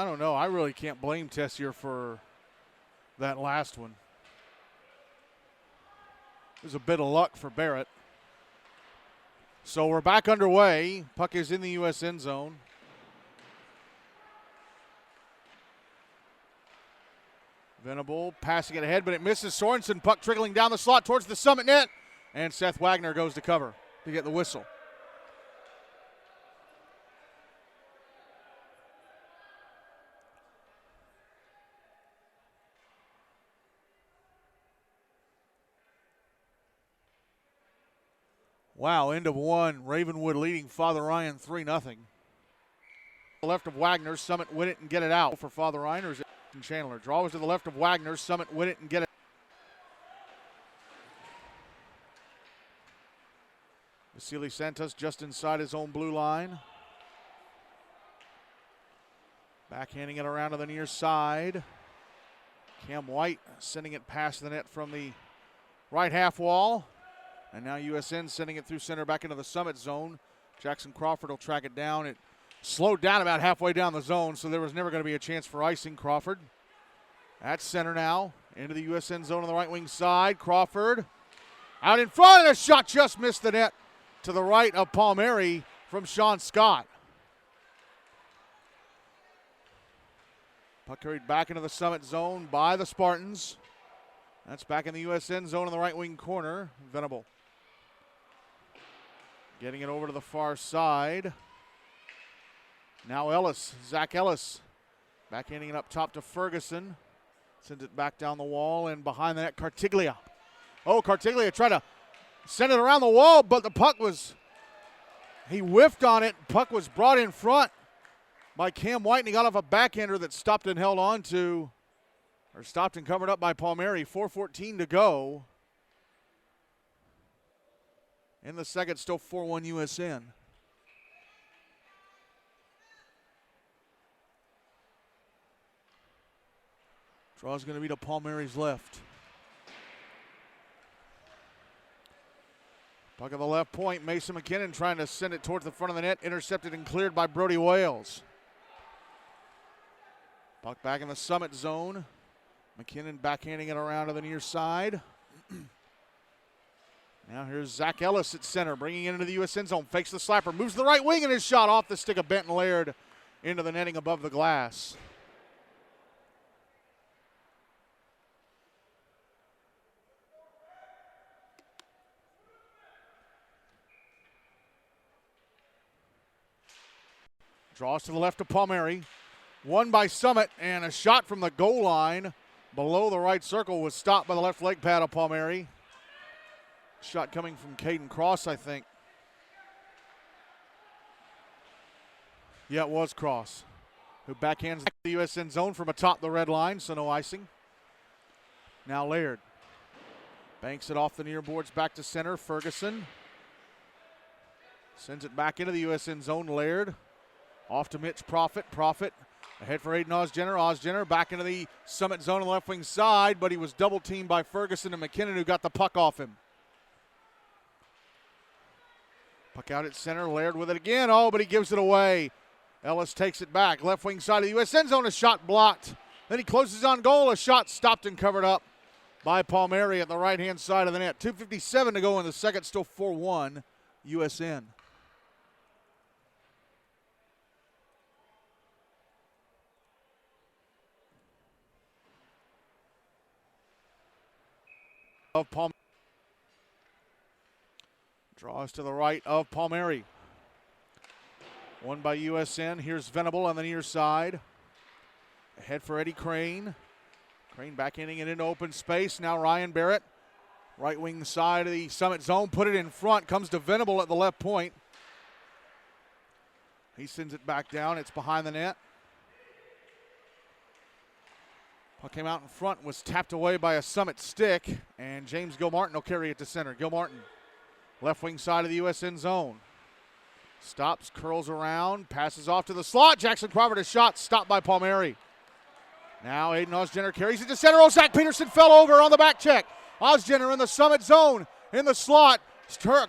don't know. I really can't blame Tessier for that last one. It was a bit of luck for Barrett. So we're back underway. Puck is in the USN zone. Venable passing it ahead, but it misses Sorensen. Puck trickling down the slot towards the Summit net. And Seth Wagner goes to cover to get the whistle. Wow, end of one. Ravenwood leading Father Ryan 3-0. Left of Wagner, Summit win it and get it out for Father Ryan, or is it Chandler? Draw was to the left of Wagner, Summit win it and get it. Vasily Santos just inside his own blue line. Backhanding it around to the near side. Cam White sending it past the net from the right half wall. And now USN sending it through center back into the Summit zone. Jackson Crawford will track it down. It slowed down about halfway down the zone, so there was never going to be a chance for icing. Crawford at center now. Into the USN zone on the right wing side. Crawford out in front, and a shot just missed the net to the right of Palmieri from Sean Scott. Puck carried back into the Summit zone by the Spartans. That's back in the USN zone in the right wing corner. Venable getting it over to the far side. Now Ellis, Zach Ellis, backhanding it up top to Ferguson. Sends it back down the wall and behind the net, Cartiglia. Oh, Cartiglia tried to send it around the wall, but the puck was, he whiffed on it. Puck was brought in front by Cam White, and he got off a backhander that stopped and held on to, or stopped and covered up by Palmieri. 4:14 to go. In the second, still 4-1 USN. Draw's going to be to Palmieri's left. Puck at the left point. Mason McKinnon trying to send it towards the front of the net. Intercepted and cleared by Brody Wales. Puck back in the Summit zone. McKinnon backhanding it around to the near side. Now here's Zach Ellis at center, bringing it into the USN zone. Fakes the slapper, moves to the right wing, and his shot off the stick of Benton Laird into the netting above the glass. Draws to the left of Palmieri. Won by Summit, and a shot from the goal line below the right circle was stopped by the left leg pad of Palmieri. Shot coming from Caden Cross, I think. Yeah, it was Cross, who backhands the USN zone from atop the red line, so no icing. Now Laird banks it off the near boards back to center. Ferguson sends it back into the USN zone. Laird off to Mitch Profit. Profit ahead for Aidan Ozgener. Ozgener back into the Summit zone on the left wing side, but he was double teamed by Ferguson and McKinnon, who got the puck off him. Puck out at center. Laird with it again. Oh, but he gives it away. Ellis takes it back. Left wing side of the USN zone. A shot blocked. Then he closes on goal. A shot stopped and covered up by Palmieri at the right-hand side of the net. 2:57 to go in the second. Still 4-1 USN. Of Palmieri. Draws to the right of Palmieri. Won by USN. Here's Venable on the near side. Ahead for Eddie Crane. Crane backhanding it into open space. Now Ryan Barrett. Right wing side of the Summit zone. Put it in front. Comes to Venable at the left point. He sends it back down. It's behind the net. Puck came out in front. Was tapped away by a Summit stick. And James Gilmartin will carry it to center. Gilmartin. Left wing side of the USN zone. Stops, curls around, passes off to the slot. Jackson Crawford, a shot stopped by Palmieri. Now Aidan Ozgener carries it to center. Oh, Zach Peterson fell over on the back check. Ozgener in the Summit zone, in the slot,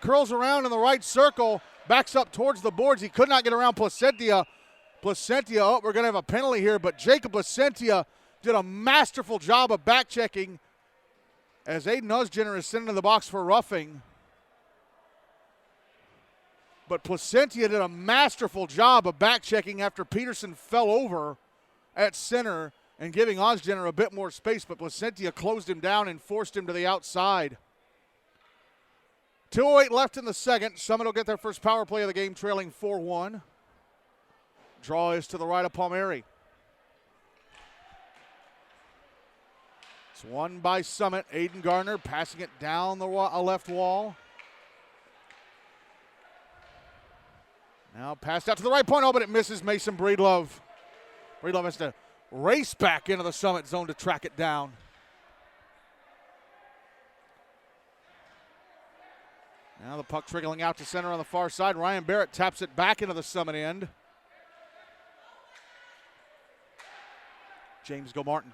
curls around in the right circle, backs up towards the boards. He could not get around Placentia. Oh, we're going to have a penalty here, but Jacob Placentia did a masterful job of back checking as Aidan Ozgener is sent into the box for roughing. But Placentia did a masterful job of back checking after Peterson fell over at center and giving Ozgener a bit more space, but Placentia closed him down and forced him to the outside. 2:08 left in the second. Summit will get their first power play of the game, trailing 4-1. Draw is to the right of Palmieri. It's won by Summit. Aidan Garner passing it down the left wall. Now passed out to the right point, but it misses Mason Breedlove. Breedlove has to race back into the Summit zone to track it down. Now the puck trickling out to center on the far side. Ryan Barrett taps it back into the Summit end. James Gilmartin.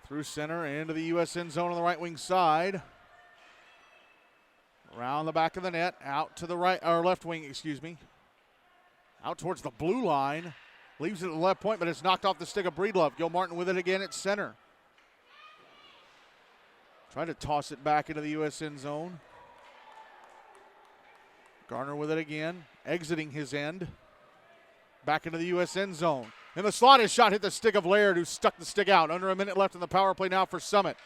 Through center into the USN zone on the right wing side. Around the back of the net, out to the right, or left wing, excuse me. Out towards the blue line. Leaves it at the left point, but it's knocked off the stick of Breedlove. Gilmartin with it again at center. Trying to toss it back into the USN zone. Garner with it again, exiting his end. Back into the USN zone. In the slot, his shot hit the stick of Laird, who stuck the stick out. Under a minute left in the power play now for Summit.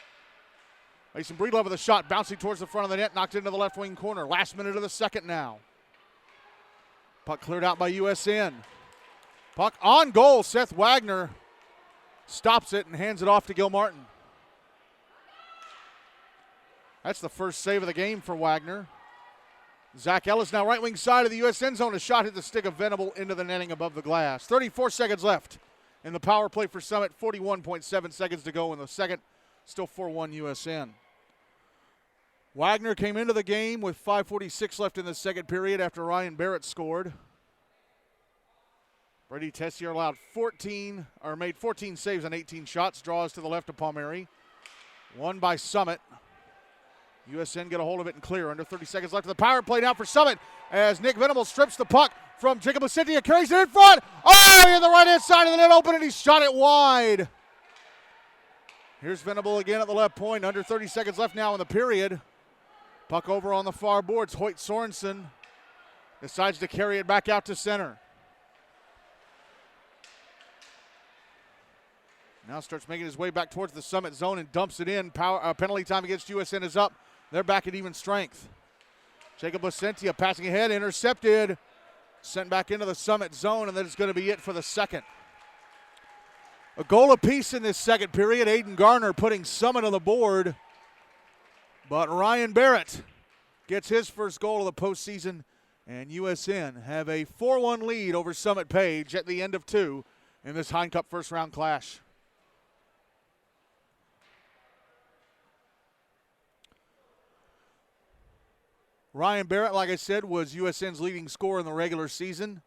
Mason Breedlove with a shot, bouncing towards the front of the net, knocked into the left wing corner. Last minute of the second now. Puck cleared out by USN. Puck on goal. Seth Wagner stops it and hands it off to Gilmartin. That's the first save of the game for Wagner. Zach Ellis now right wing side of the USN zone. A shot hit the stick of Venable into the netting above the glass. 34 seconds left in the power play for Summit. 41.7 seconds to go in the second. Still 4-1 USN. Wagner came into the game with 5:46 left in the second period after Ryan Barrett scored. Brady Tessier made 14 saves on 18 shots. Draws to the left of Palmieri. Won by Summit. USN get a hold of it and clear. Under 30 seconds left in the power play now for Summit as Nick Venable strips the puck from Jacob Placentia. Carries it in front. Oh, in the right-hand side of the net open, and he shot it wide. Here's Venable again at the left point. Under 30 seconds left now in the period. Puck over on the far boards. Hoyt Sorensen decides to carry it back out to center. Now starts making his way back towards the Summit zone and dumps it in. Penalty time against USN is up. They're back at even strength. Jacob Placentia passing ahead, intercepted. Sent back into the Summit zone, and that is going to be it for the second. A goal apiece in this second period. Aidan Garner putting Summit on the board. But Ryan Barrett gets his first goal of the postseason, and USN have a 4-1 lead over Summit Page at the end of 2 in this Hine Cup first-round clash. Ryan Barrett, like I said, was USN's leading scorer in the regular season.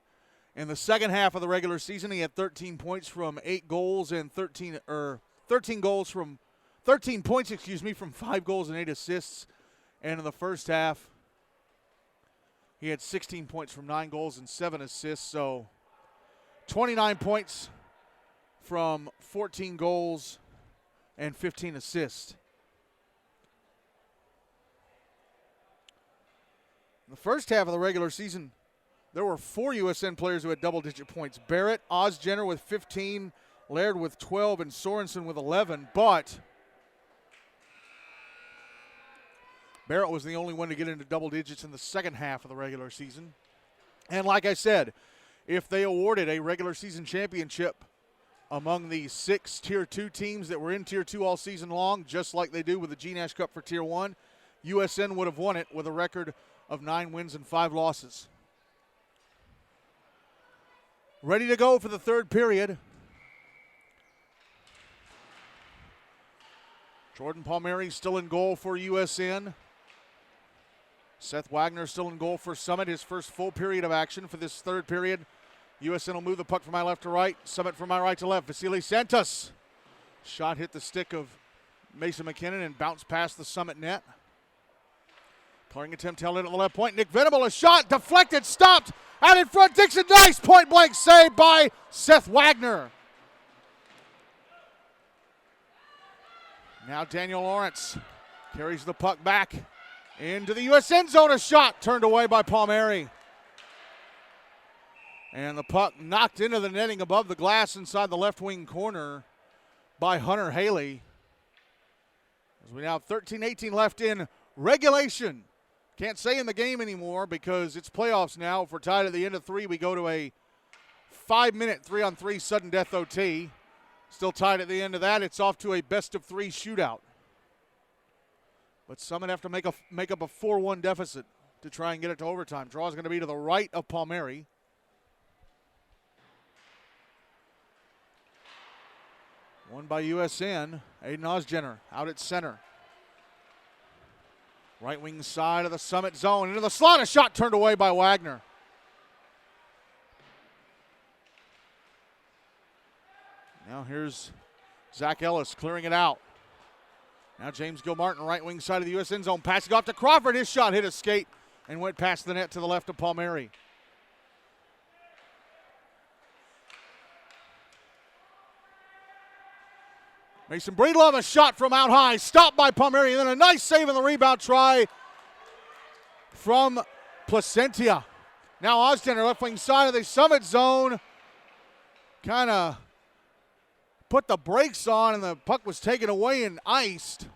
In the second half of the regular season, he had 13 points from 8 goals and 13 points, from 5 goals and 8 assists. And in the first half, he had 16 points from 9 goals and 7 assists. So 29 points from 14 goals and 15 assists. In the first half of the regular season, there were 4 USN players who had double-digit points. Barrett, Ozgener with 15, Laird with 12, and Sorensen with 11. But Barrett was the only one to get into double digits in the second half of the regular season. And like I said, if they awarded a regular season championship among the 6 Tier 2 teams that were in Tier 2 all season long, just like they do with the GNASH Cup for Tier 1, USN would have won it with a record of 9 wins and 5 losses. Ready to go for the third period. Jordan Palmieri still in goal for USN. Seth Wagner still in goal for Summit, his first full period of action for this third period. USN will move the puck from my left to right, Summit from my right to left. Vasily Santos. Shot hit the stick of Mason McKinnon and bounced past the Summit net. Clearing attempt held in at the left point. Nick Venable, a shot, deflected, stopped, out in front. Dixon Dice, point blank save by Seth Wagner. Now Daniel Lawrence carries the puck back into the USN zone. A shot turned away by Palmieri. And the puck knocked into the netting above the glass inside the left wing corner by Hunter Haley. As we now have 13-18 left in regulation. Can't say in the game anymore because it's playoffs now. If we're tied at the end of 3, we go to a 5-minute 3-on-3 sudden death OT. Still tied at the end of that. It's off to a best-of-3 shootout. But Summit have to make up a 4-1 deficit to try and get it to overtime. Draw is going to be to the right of Palmieri. Won by USN. Aidan Ozgener out at center. Right wing side of the Summit zone. Into the slot. A shot turned away by Wagner. Now here's Zach Ellis clearing it out. Now James Gilmartin, right wing side of the USN zone. Passing off to Crawford. His shot hit a skate and went past the net to the left of Palmieri. Mason Breedlove, a shot from out high, stopped by Palmieri, and then a nice save in the rebound try from Placentia. Now Ozgener, left wing side of the Summit zone, kind of put the brakes on, and the puck was taken away and iced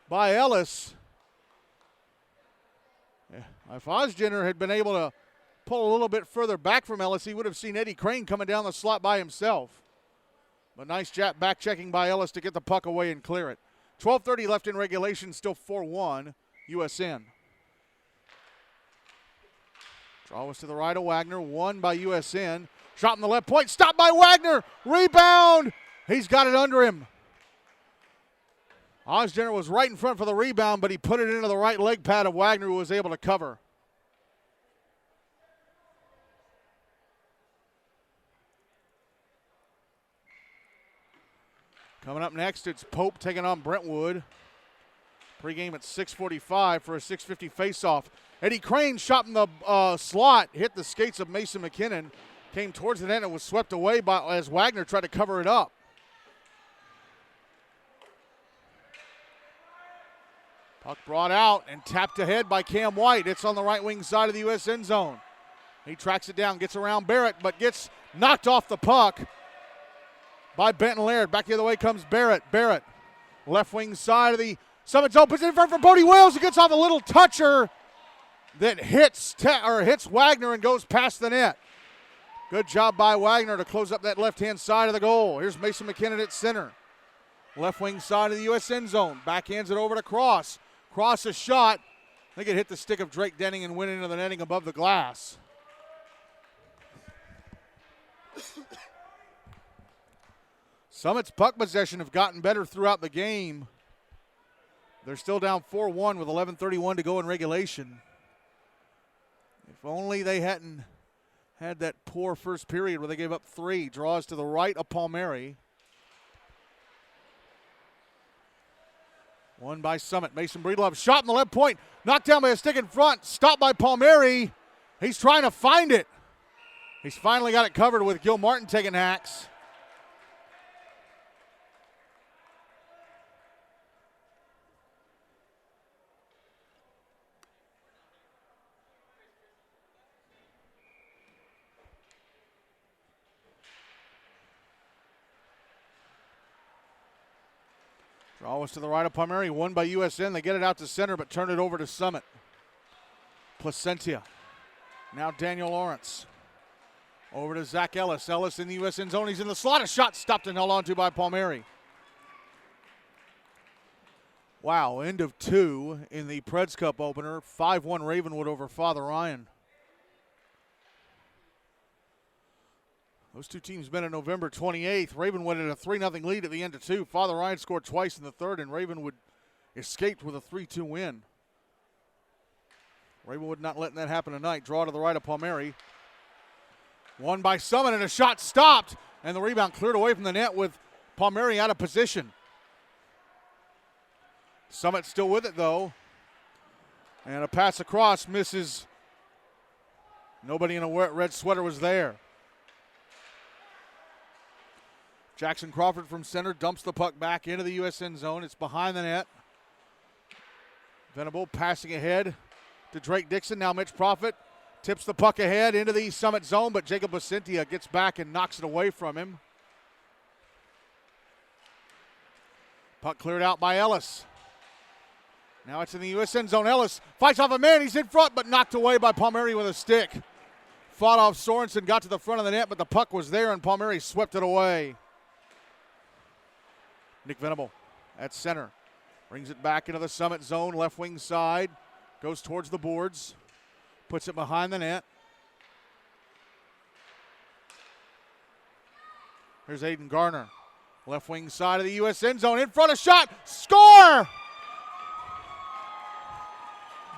by Ellis. If Ozgener had been able to pull a little bit further back from Ellis, he would have seen Eddie Crane coming down the slot by himself. But nice back checking by Ellis to get the puck away and clear it. 12:30 left in regulation, still 4-1 USN. Draw was to the right of Wagner, won by USN. Shot in the left point, stopped by Wagner. Rebound, he's got it under him. Ozgener was right in front for the rebound, but he put it into the right leg pad of Wagner, who was able to cover. Coming up next, it's Pope taking on Brentwood. Pregame at 6:45 for a 6:50 faceoff. Eddie Crane shot in the slot, hit the skates of Mason McKinnon, came towards the net and was swept away as Wagner tried to cover it up. Puck brought out and tapped ahead by Cam White. It's on the right wing side of the USN zone. He tracks it down, gets around Barrett, but gets knocked off the puck by Benton Laird. Back the other way comes Barrett. Barrett, left wing side of the Summit zone, puts it in front for Bodie Wills. He gets off a little toucher that hits Wagner and goes past the net. Good job by Wagner to close up that left-hand side of the goal. Here's Mason McKinnon at center. Left wing side of the USN zone. Backhands it over to Cross. Cross a shot. I think it hit the stick of Drake Denning and went into the netting above the glass. Summit's puck possession have gotten better throughout the game. They're still down 4-1 with 11:31 to go in regulation. If only they hadn't had that poor first period where they gave up 3. Draws to the right of Palmieri. Won by Summit. Mason Breedlove shot in the left point. Knocked down by a stick in front. Stopped by Palmieri. He's trying to find it. He's finally got it covered with Gil Martin taking hacks. Draw was to the right of Palmieri. Won by USN. They get it out to center, but turn it over to Summit. Placentia. Now Daniel Lawrence. Over to Zach Ellis. Ellis in the USN zone. He's in the slot. A shot stopped and held on to by Palmieri. Wow, end of 2 in the Preds Cup opener. 5-1 Ravenwood over Father Ryan. Those two teams met on November 28th. Ravenwood had a 3-0 lead at the end of 2. Father Ryan scored twice in the third, and Ravenwood escaped with a 3-2 win. Ravenwood not letting that happen tonight. Draw to the right of Palmieri. Won by Summit, and a shot stopped, and the rebound cleared away from the net with Palmieri out of position. Summit still with it, though. And a pass across misses. Nobody in a red sweater was there. Jackson Crawford from center dumps the puck back into the USN zone. It's behind the net. Venable passing ahead to Drake Dixon. Now Mitch Profit tips the puck ahead into the Summit zone, but Jacob Placentia gets back and knocks it away from him. Puck cleared out by Ellis. Now it's in the USN zone. Ellis fights off a man. He's in front, but knocked away by Palmieri with a stick. Fought off Sorensen, got to the front of the net, but the puck was there, and Palmieri swept it away. Nick Venable at center. Brings it back into the Summit zone, left wing side. Goes towards the boards. Puts it behind the net. Here's Aidan Garner. Left wing side of the USN zone. In front of shot. Score!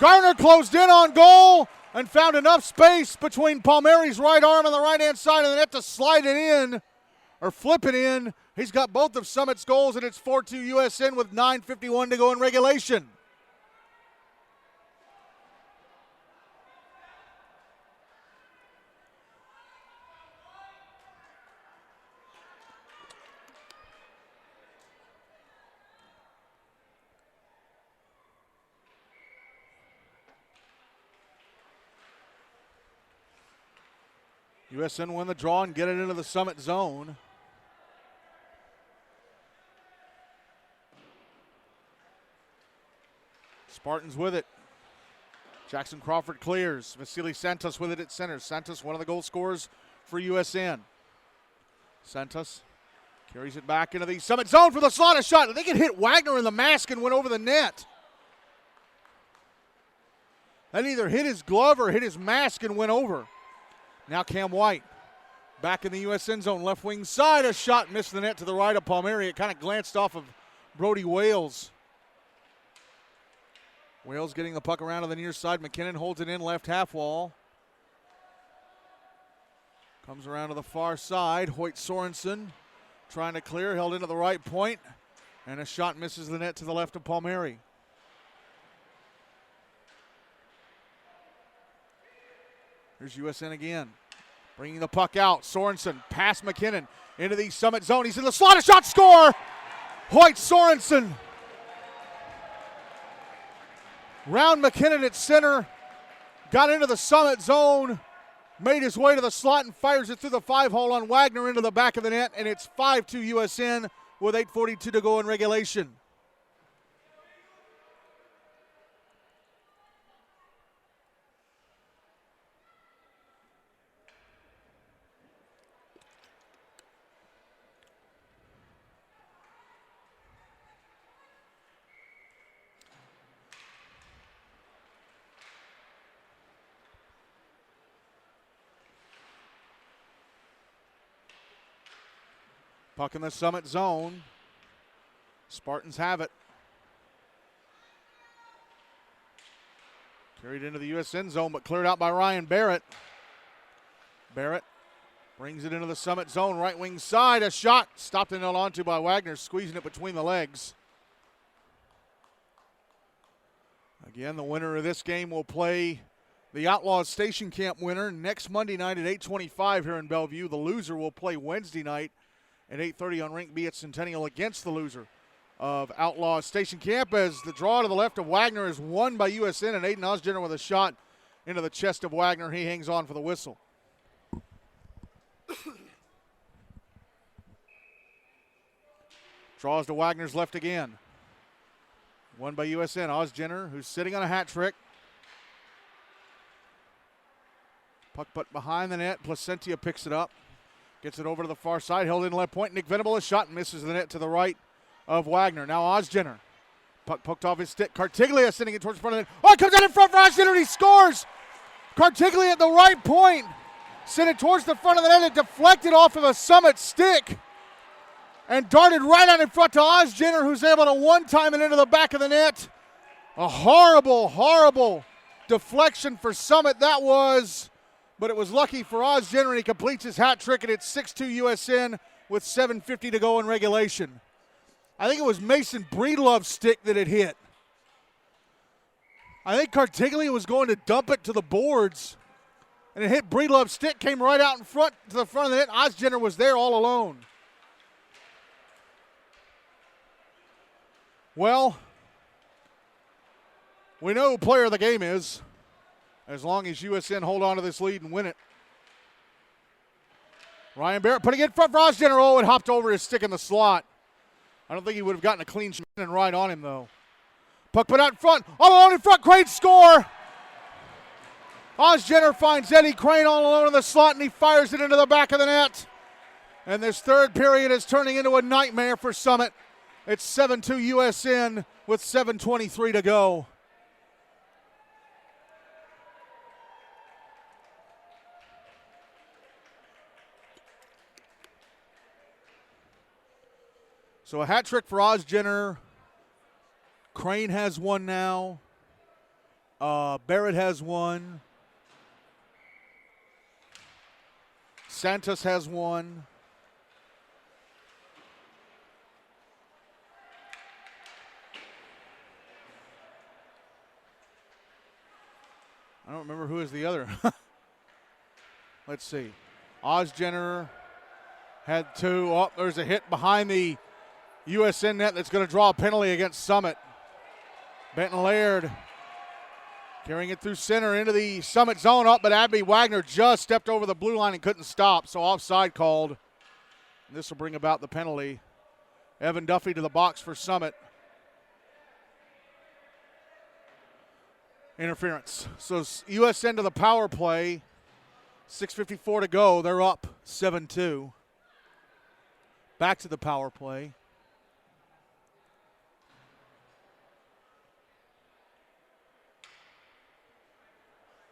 Garner closed in on goal and found enough space between Palmieri's right arm and the right-hand side of the net to slide it in or flip it in. He's got both of Summit's goals, and it's 4-2 USN with 9:51 to go in regulation. USN win the draw and get it into the Summit zone. Spartans with it. Jackson Crawford clears. Vasily Santos with it at center. Santos, one of the goal scorers for USN. Santos carries it back into the Summit zone for the slot. A shot. I think it hit Wagner in the mask and went over the net. That either hit his glove or hit his mask and went over. Now Cam White back in the USN zone. Left wing side. A shot missed the net to the right of Palmieri. It kind of glanced off of Brody Wales. Wales getting the puck around to the near side. McKinnon holds it in left half wall. Comes around to the far side. Hoyt Sorensen trying to clear. Held into the right point. And a shot misses the net to the left of Palmieri. Here's USN again. Bringing the puck out. Sorensen past McKinnon into the Summit zone. He's in the slot. A shot. Score! Hoyt Sorensen. Round McKinnon at center, got into the Summit zone, made his way to the slot and fires it through the 5-hole on Wagner into the back of the net, and it's 5-2 USN with 8:42 to go in regulation. Puck in the Summit zone. Spartans have it. Carried into the USN zone, but cleared out by Ryan Barrett. Barrett brings it into the Summit zone, right wing side. A shot stopped and held onto by Wagner, squeezing it between the legs. Again, the winner of this game will play the Outlaws Station Camp winner next Monday night at 8:25 here in Bellevue. The loser will play Wednesday night at 8:30 on Rink B at Centennial against the loser of Outlaws Station Camp, as the draw to the left of Wagner is won by USN, and Aidan Ozgener with a shot into the chest of Wagner. He hangs on for the whistle. Draws to Wagner's left again. Won by USN. Ozgener, who's sitting on a hat trick. Puck put behind the net. Placentia picks it up. Gets it over to the far side. Held in left point. Nick Venable, a shot, misses the net to the right of Wagner. Now Ozgener. Puck poked off his stick. Cartiglia sending it towards the front of the net. Oh, it comes out in front for Ozgener, and he scores! Cartiglia at the right point. Sent it towards the front of the net. It deflected off of a Summit stick and darted right out in front to Ozgener, who's able to one-time it into the back of the net. A horrible, horrible deflection for Summit that was, but it was lucky for Ozgener, and he completes his hat trick, and it's 6-2 USN with 7:50 to go in regulation. I think it was Mason Breedlove's stick that it hit. I think Cartiglia was going to dump it to the boards, and it hit Breedlove's stick, came right out in front to the front of the net. Ozgener was there all alone. Well, we know who player of the game is, as long as USN hold on to this lead and win it. Ryan Barrett putting it in front for Ozgener. Oh, it hopped over his stick in the slot. I don't think he would have gotten a clean shot and right on him, though. Puck put out in front. All alone in front. Crane score. Ozgener finds Eddie Crane all alone in the slot, and he fires it into the back of the net. And this third period is turning into a nightmare for Summit. It's 7-2 USN with 7:23 to go. So a hat trick for Ozgener. Crane has one now. Barrett has one. Santos has one. I don't remember who is the other. Let's see. Ozgener had two. Oh, there's a hit behind the USN net that's going to draw a penalty against Summit. Benton Laird carrying it through center into the Summit zone up, but Abby Wagner just stepped over the blue line and couldn't stop, so offside called. This will bring about the penalty. Evan Duffy to the box for Summit. Interference. So USN to the power play. 6:54 to go. They're up 7-2. Back to the power play.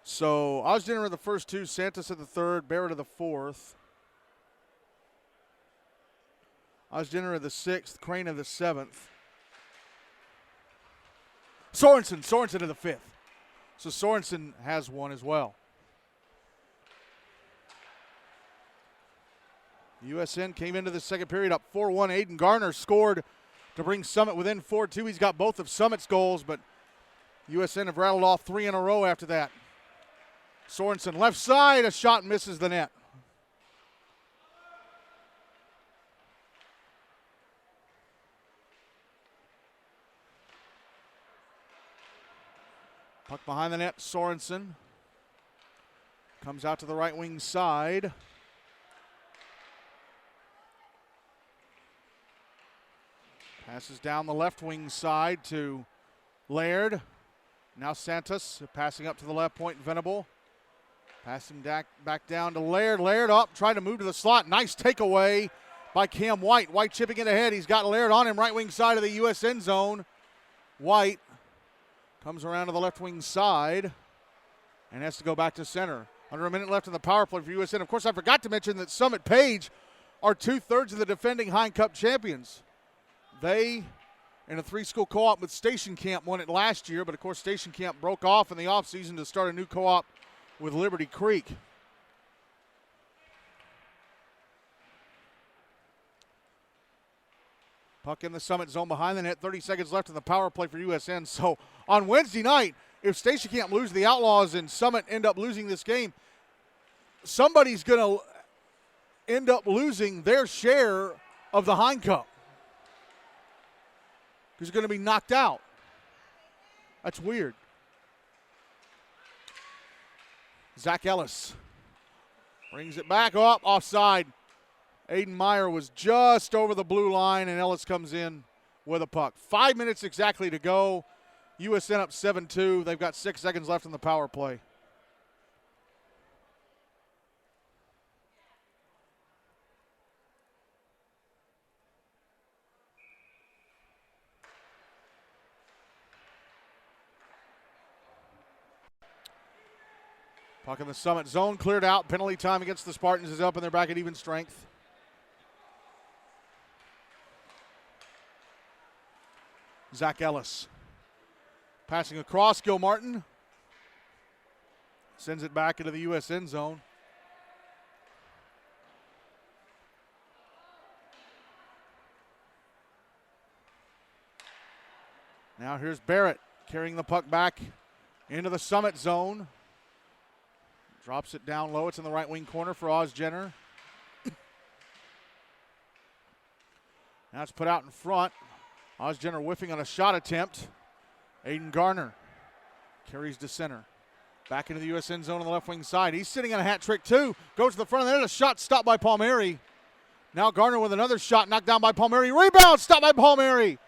So Ozgener at the first two, Santos at the third, Barrett at the fourth. Ozgener at the sixth, Crane at the seventh. Sorensen at the fifth. So Sorensen has one as well. USN came into the second period up 4-1. Aidan Garner scored to bring Summit within 4-2. He's got both of Summit's goals, but USN have rattled off three in a row after that. Sorensen left side, a shot misses the net. Puck behind the net, Sorensen. Comes out to the right wing side. Passes down the left wing side to Laird. Now Santos passing up to the left point, Venable. Passing back down to Laird. Laird up, trying to move to the slot. Nice takeaway by Cam White. White chipping it ahead. He's got Laird on him, right wing side of the USN zone. White comes around to the left wing side and has to go back to center. Under a minute left in the power play for USN. Of course, I forgot to mention that Summit Page are 2/3 of the defending Hine Cup champions. They, in a 3-school co-op with Station Camp, won it last year, but of course Station Camp broke off in the offseason to start a new co-op with Liberty Creek. Puck in the Summit zone behind the net, 30 seconds left in the power play for USN. So on Wednesday night, if Station Camp lose the Outlaws and Summit end up losing this game, somebody's going to end up losing their share of the Hine Cup. Because they're going to be knocked out. That's weird. Zach Ellis brings it back up, offside. Aiden Meyer was just over the blue line, and Ellis comes in with a puck. 5 minutes exactly to go. USN up 7-2. They've got 6 seconds left in the power play. Puck in the Summit zone, cleared out. Penalty time against the Spartans is up, and they're back at even strength. Zach Ellis passing across. Gilmartin sends it back into the USN zone. Now here's Barrett carrying the puck back into the Summit zone. Drops it down low. It's in the right wing corner for Ozgener. Now it's put out in front. Ozgener whiffing on a shot attempt. Aidan Garner carries to center. Back into the USN zone on the left wing side. He's sitting on a hat trick too. Goes to the front of the net. A shot stopped by Palmieri. Now Garner with another shot knocked down by Palmieri. Rebound stopped by Palmieri.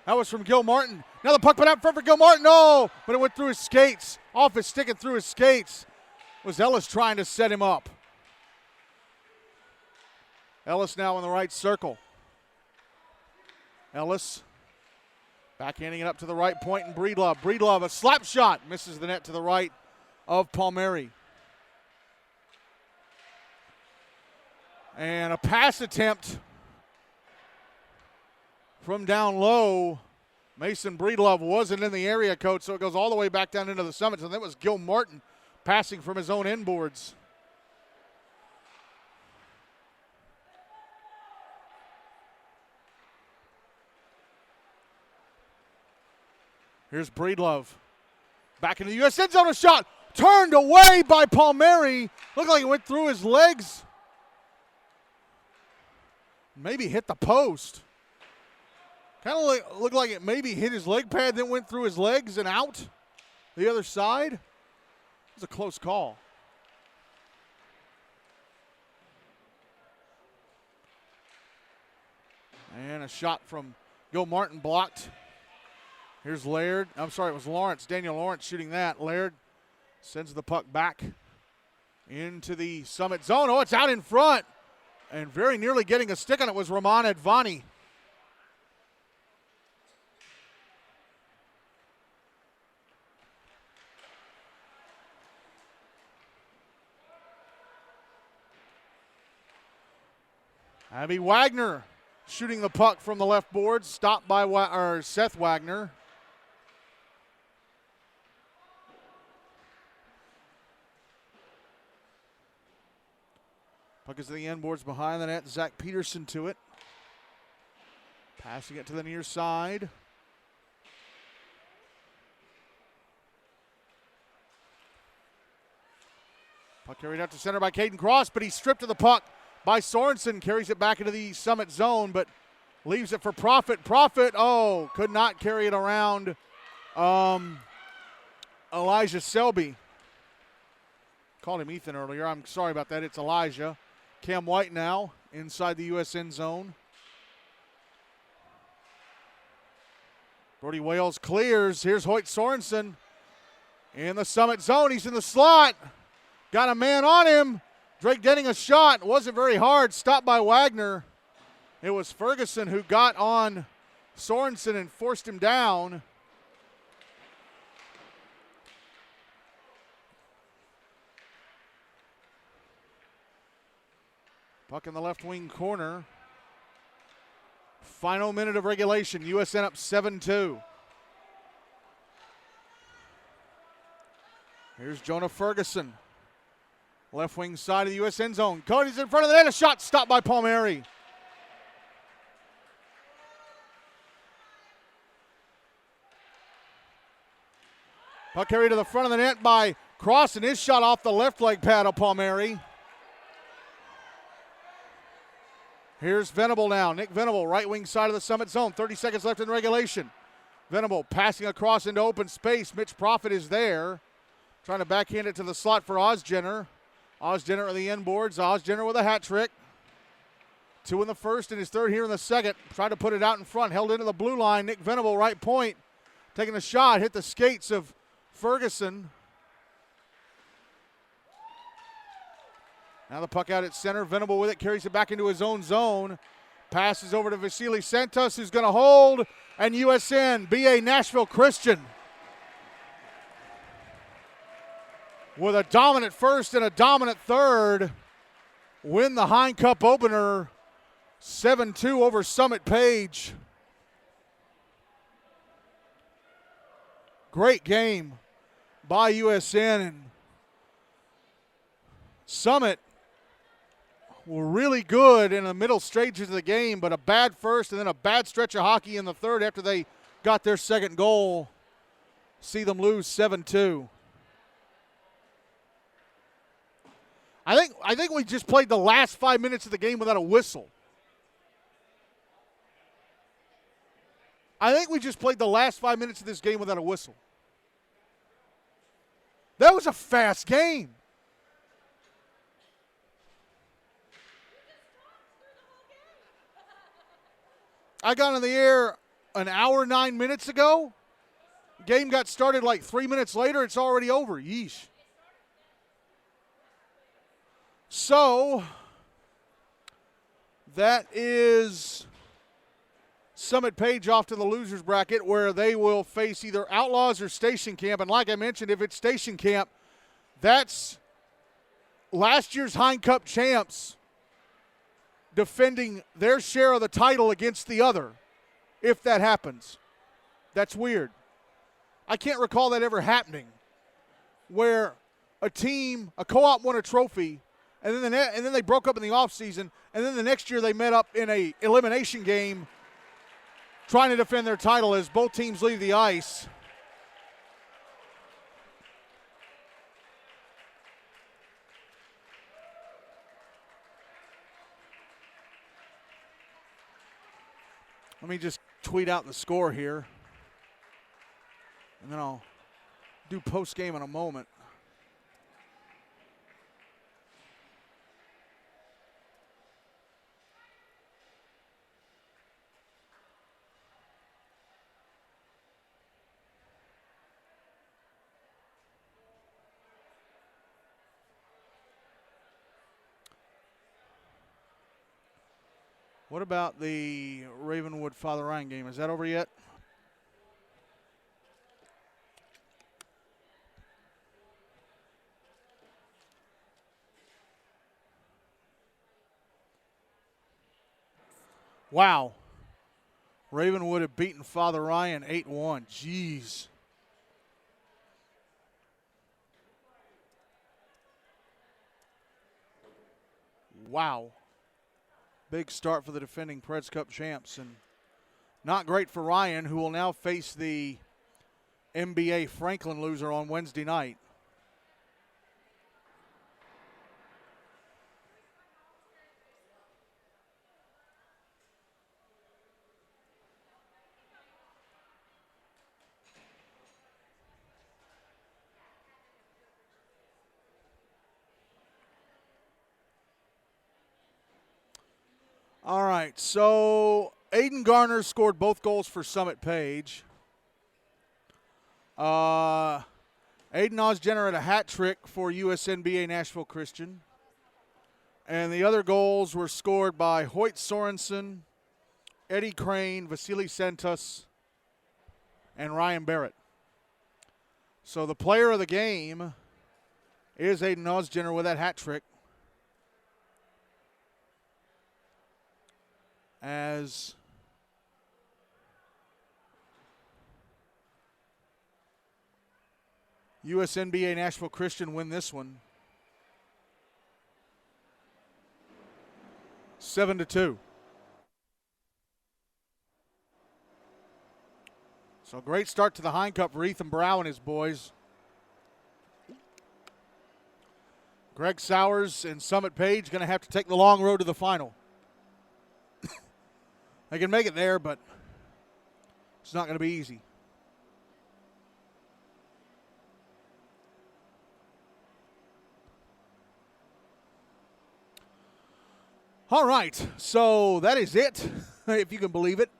That was from Gilmartin. Now the puck put out in front for Gilmartin. No, but it went through his skates. Off his stick and through his skates. Was Ellis trying to set him up. Ellis now in the right circle. Ellis backhanding it up to the right point, and Breedlove. Breedlove, a slap shot, misses the net to the right of Palmieri. And a pass attempt from down low. Mason Breedlove wasn't in the area, coach, so it goes all the way back down into the Summit. And that was Gilmartin passing from his own inboards. Here's Breedlove. Back into the USN zone, a shot. Turned away by Palmieri. Looked like it went through his legs. Maybe hit the post. Kind of looked like it maybe hit his leg pad, then went through his legs and out the other side. It was a close call. And a shot from Gilmartin blocked. Here's Laird. I'm sorry, it was Lawrence. Daniel Lawrence shooting that. Laird sends the puck back into the Summit zone. Oh, it's out in front. And very nearly getting a stick on it was Roman Advani. Abby Wagner shooting the puck from the left board, stopped by Seth Wagner. Puck is to the end boards behind the net. Zach Peterson to it. Passing it to the near side. Puck carried out to center by Caden Cross, but he's stripped of the puck by Sorensen. Carries it back into the Summit zone, but leaves it for Profit. Profit, could not carry it around Elijah Selby. Called him Ethan earlier. I'm sorry about that. It's Elijah. Cam White now inside the USN zone. Brody Wales clears. Here's Hoyt Sorensen in the Summit zone. He's in the slot. Got a man on him. Drake Denning a shot. Wasn't very hard. Stopped by Wagner. It was Ferguson who got on Sorensen and forced him down. Puck in the left wing corner. Final minute of regulation. USN up 7-2. Here's Jonah Ferguson. Left wing side of the USN zone. Cody's in front of the net. A shot stopped by Palmieri. Puck carried to the front of the net by Cross, and his shot off the left leg pad of Palmieri. Here's Venable now. Nick Venable, right wing side of the Summit zone. 30 seconds left in regulation. Venable passing across into open space. Mitch Profit is there. Trying to backhand it to the slot for Ozgener. Ozgener at the end boards. Ozgener with a hat trick. 2 in the first and his third here in the second. Trying to put it out in front. Held into the blue line. Nick Venable, right point. Taking a shot. Hit the skates of Ferguson. Now the puck out at center. Venable with it. Carries it back into his own zone. Passes over to Vasily Santos, who's going to hold. And USN-BA-Nashville Christian, with a dominant first and a dominant third, win the Hine Cup opener 7-2 over Summit Page. Great game by USN, and Summit were really good in the middle stages of the game, but a bad first and then a bad stretch of hockey in the third after they got their second goal. See them lose 7-2. I think we just played the last 5 minutes of the game without a whistle. I think we just played the last 5 minutes of this game without a whistle. That was a fast game. I got on the air an hour, 9 minutes ago. Game got started like 3 minutes later. It's already over. Yeesh. So, that is Summit Page off to the losers bracket, where they will face either Outlaws or Station Camp. And like I mentioned, if it's Station Camp, that's last year's Hine Cup champs defending their share of the title against the other, if that happens. That's weird. I can't recall that ever happening, where a team, a co-op won a trophy, and then they broke up in the offseason, and then the next year they met up in a elimination game trying to defend their title as both teams leave the ice. Let me just tweet out the score here, and then I'll do post-game in a moment. What about the Ravenwood-Father Ryan game? Is that over yet? Wow. Ravenwood have beaten Father Ryan 8-1. Jeez. Wow. Big start for the defending Preds Cup champs, and not great for Ryan, who will now face the MBA Franklin loser on Wednesday night. All right, so Aidan Garner scored both goals for Summit Page. Aidan Ozgener had a hat trick for USN-BA-Nashville Christian. And the other goals were scored by Hoyt Sorensen, Eddie Crane, Vasily Santos, and Ryan Barrett. So the player of the game is Aidan Ozgener with that hat trick. as USN-BA-Nashville Christian win this one 7-2. So great start to the Hine Cup for Ethan Brow and his boys. Greg Sowers and Summit Page going to have to take the long road to the final. They can make it there, but it's not going to be easy. All right, so that is it, if you can believe it,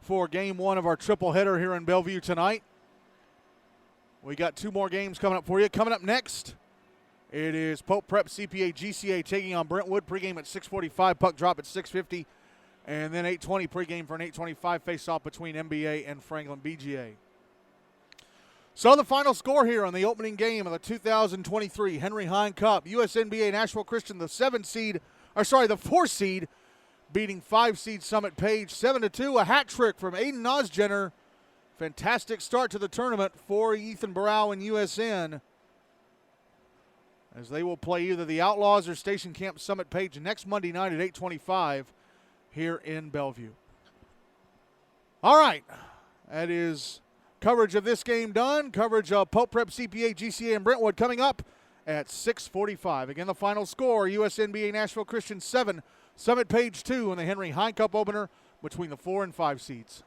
for game one of our triple header here in Bellevue tonight. We got 2 more games coming up for you. Coming up next, it is Pope Prep CPA GCA taking on Brentwood. Pregame at 6:45, puck drop at 6:50, and then 8:20 pregame for an 8:25 face-off between MBA and Franklin BGA. So the final score here on the opening game of the 2023 Henry Hine Cup, USN-BA-Nashville Christian, the 4 seed, beating 5 seed Summit Page 7-2. A hat trick from Aidan Ozgener. Fantastic start to the tournament for Ethan Brow and USN, as they will play either the Outlaws or Station Camp Summit Page next Monday night at 8:25 here in Bellevue. All right, that is coverage of this game done. Coverage of Pope Prep CPA GCA and Brentwood coming up at 6:45. Again, the final score, USN-BA-Nashville Christian 7, Summit Page 2 in the Henry Hine Cup opener between the 4 and 5 seeds.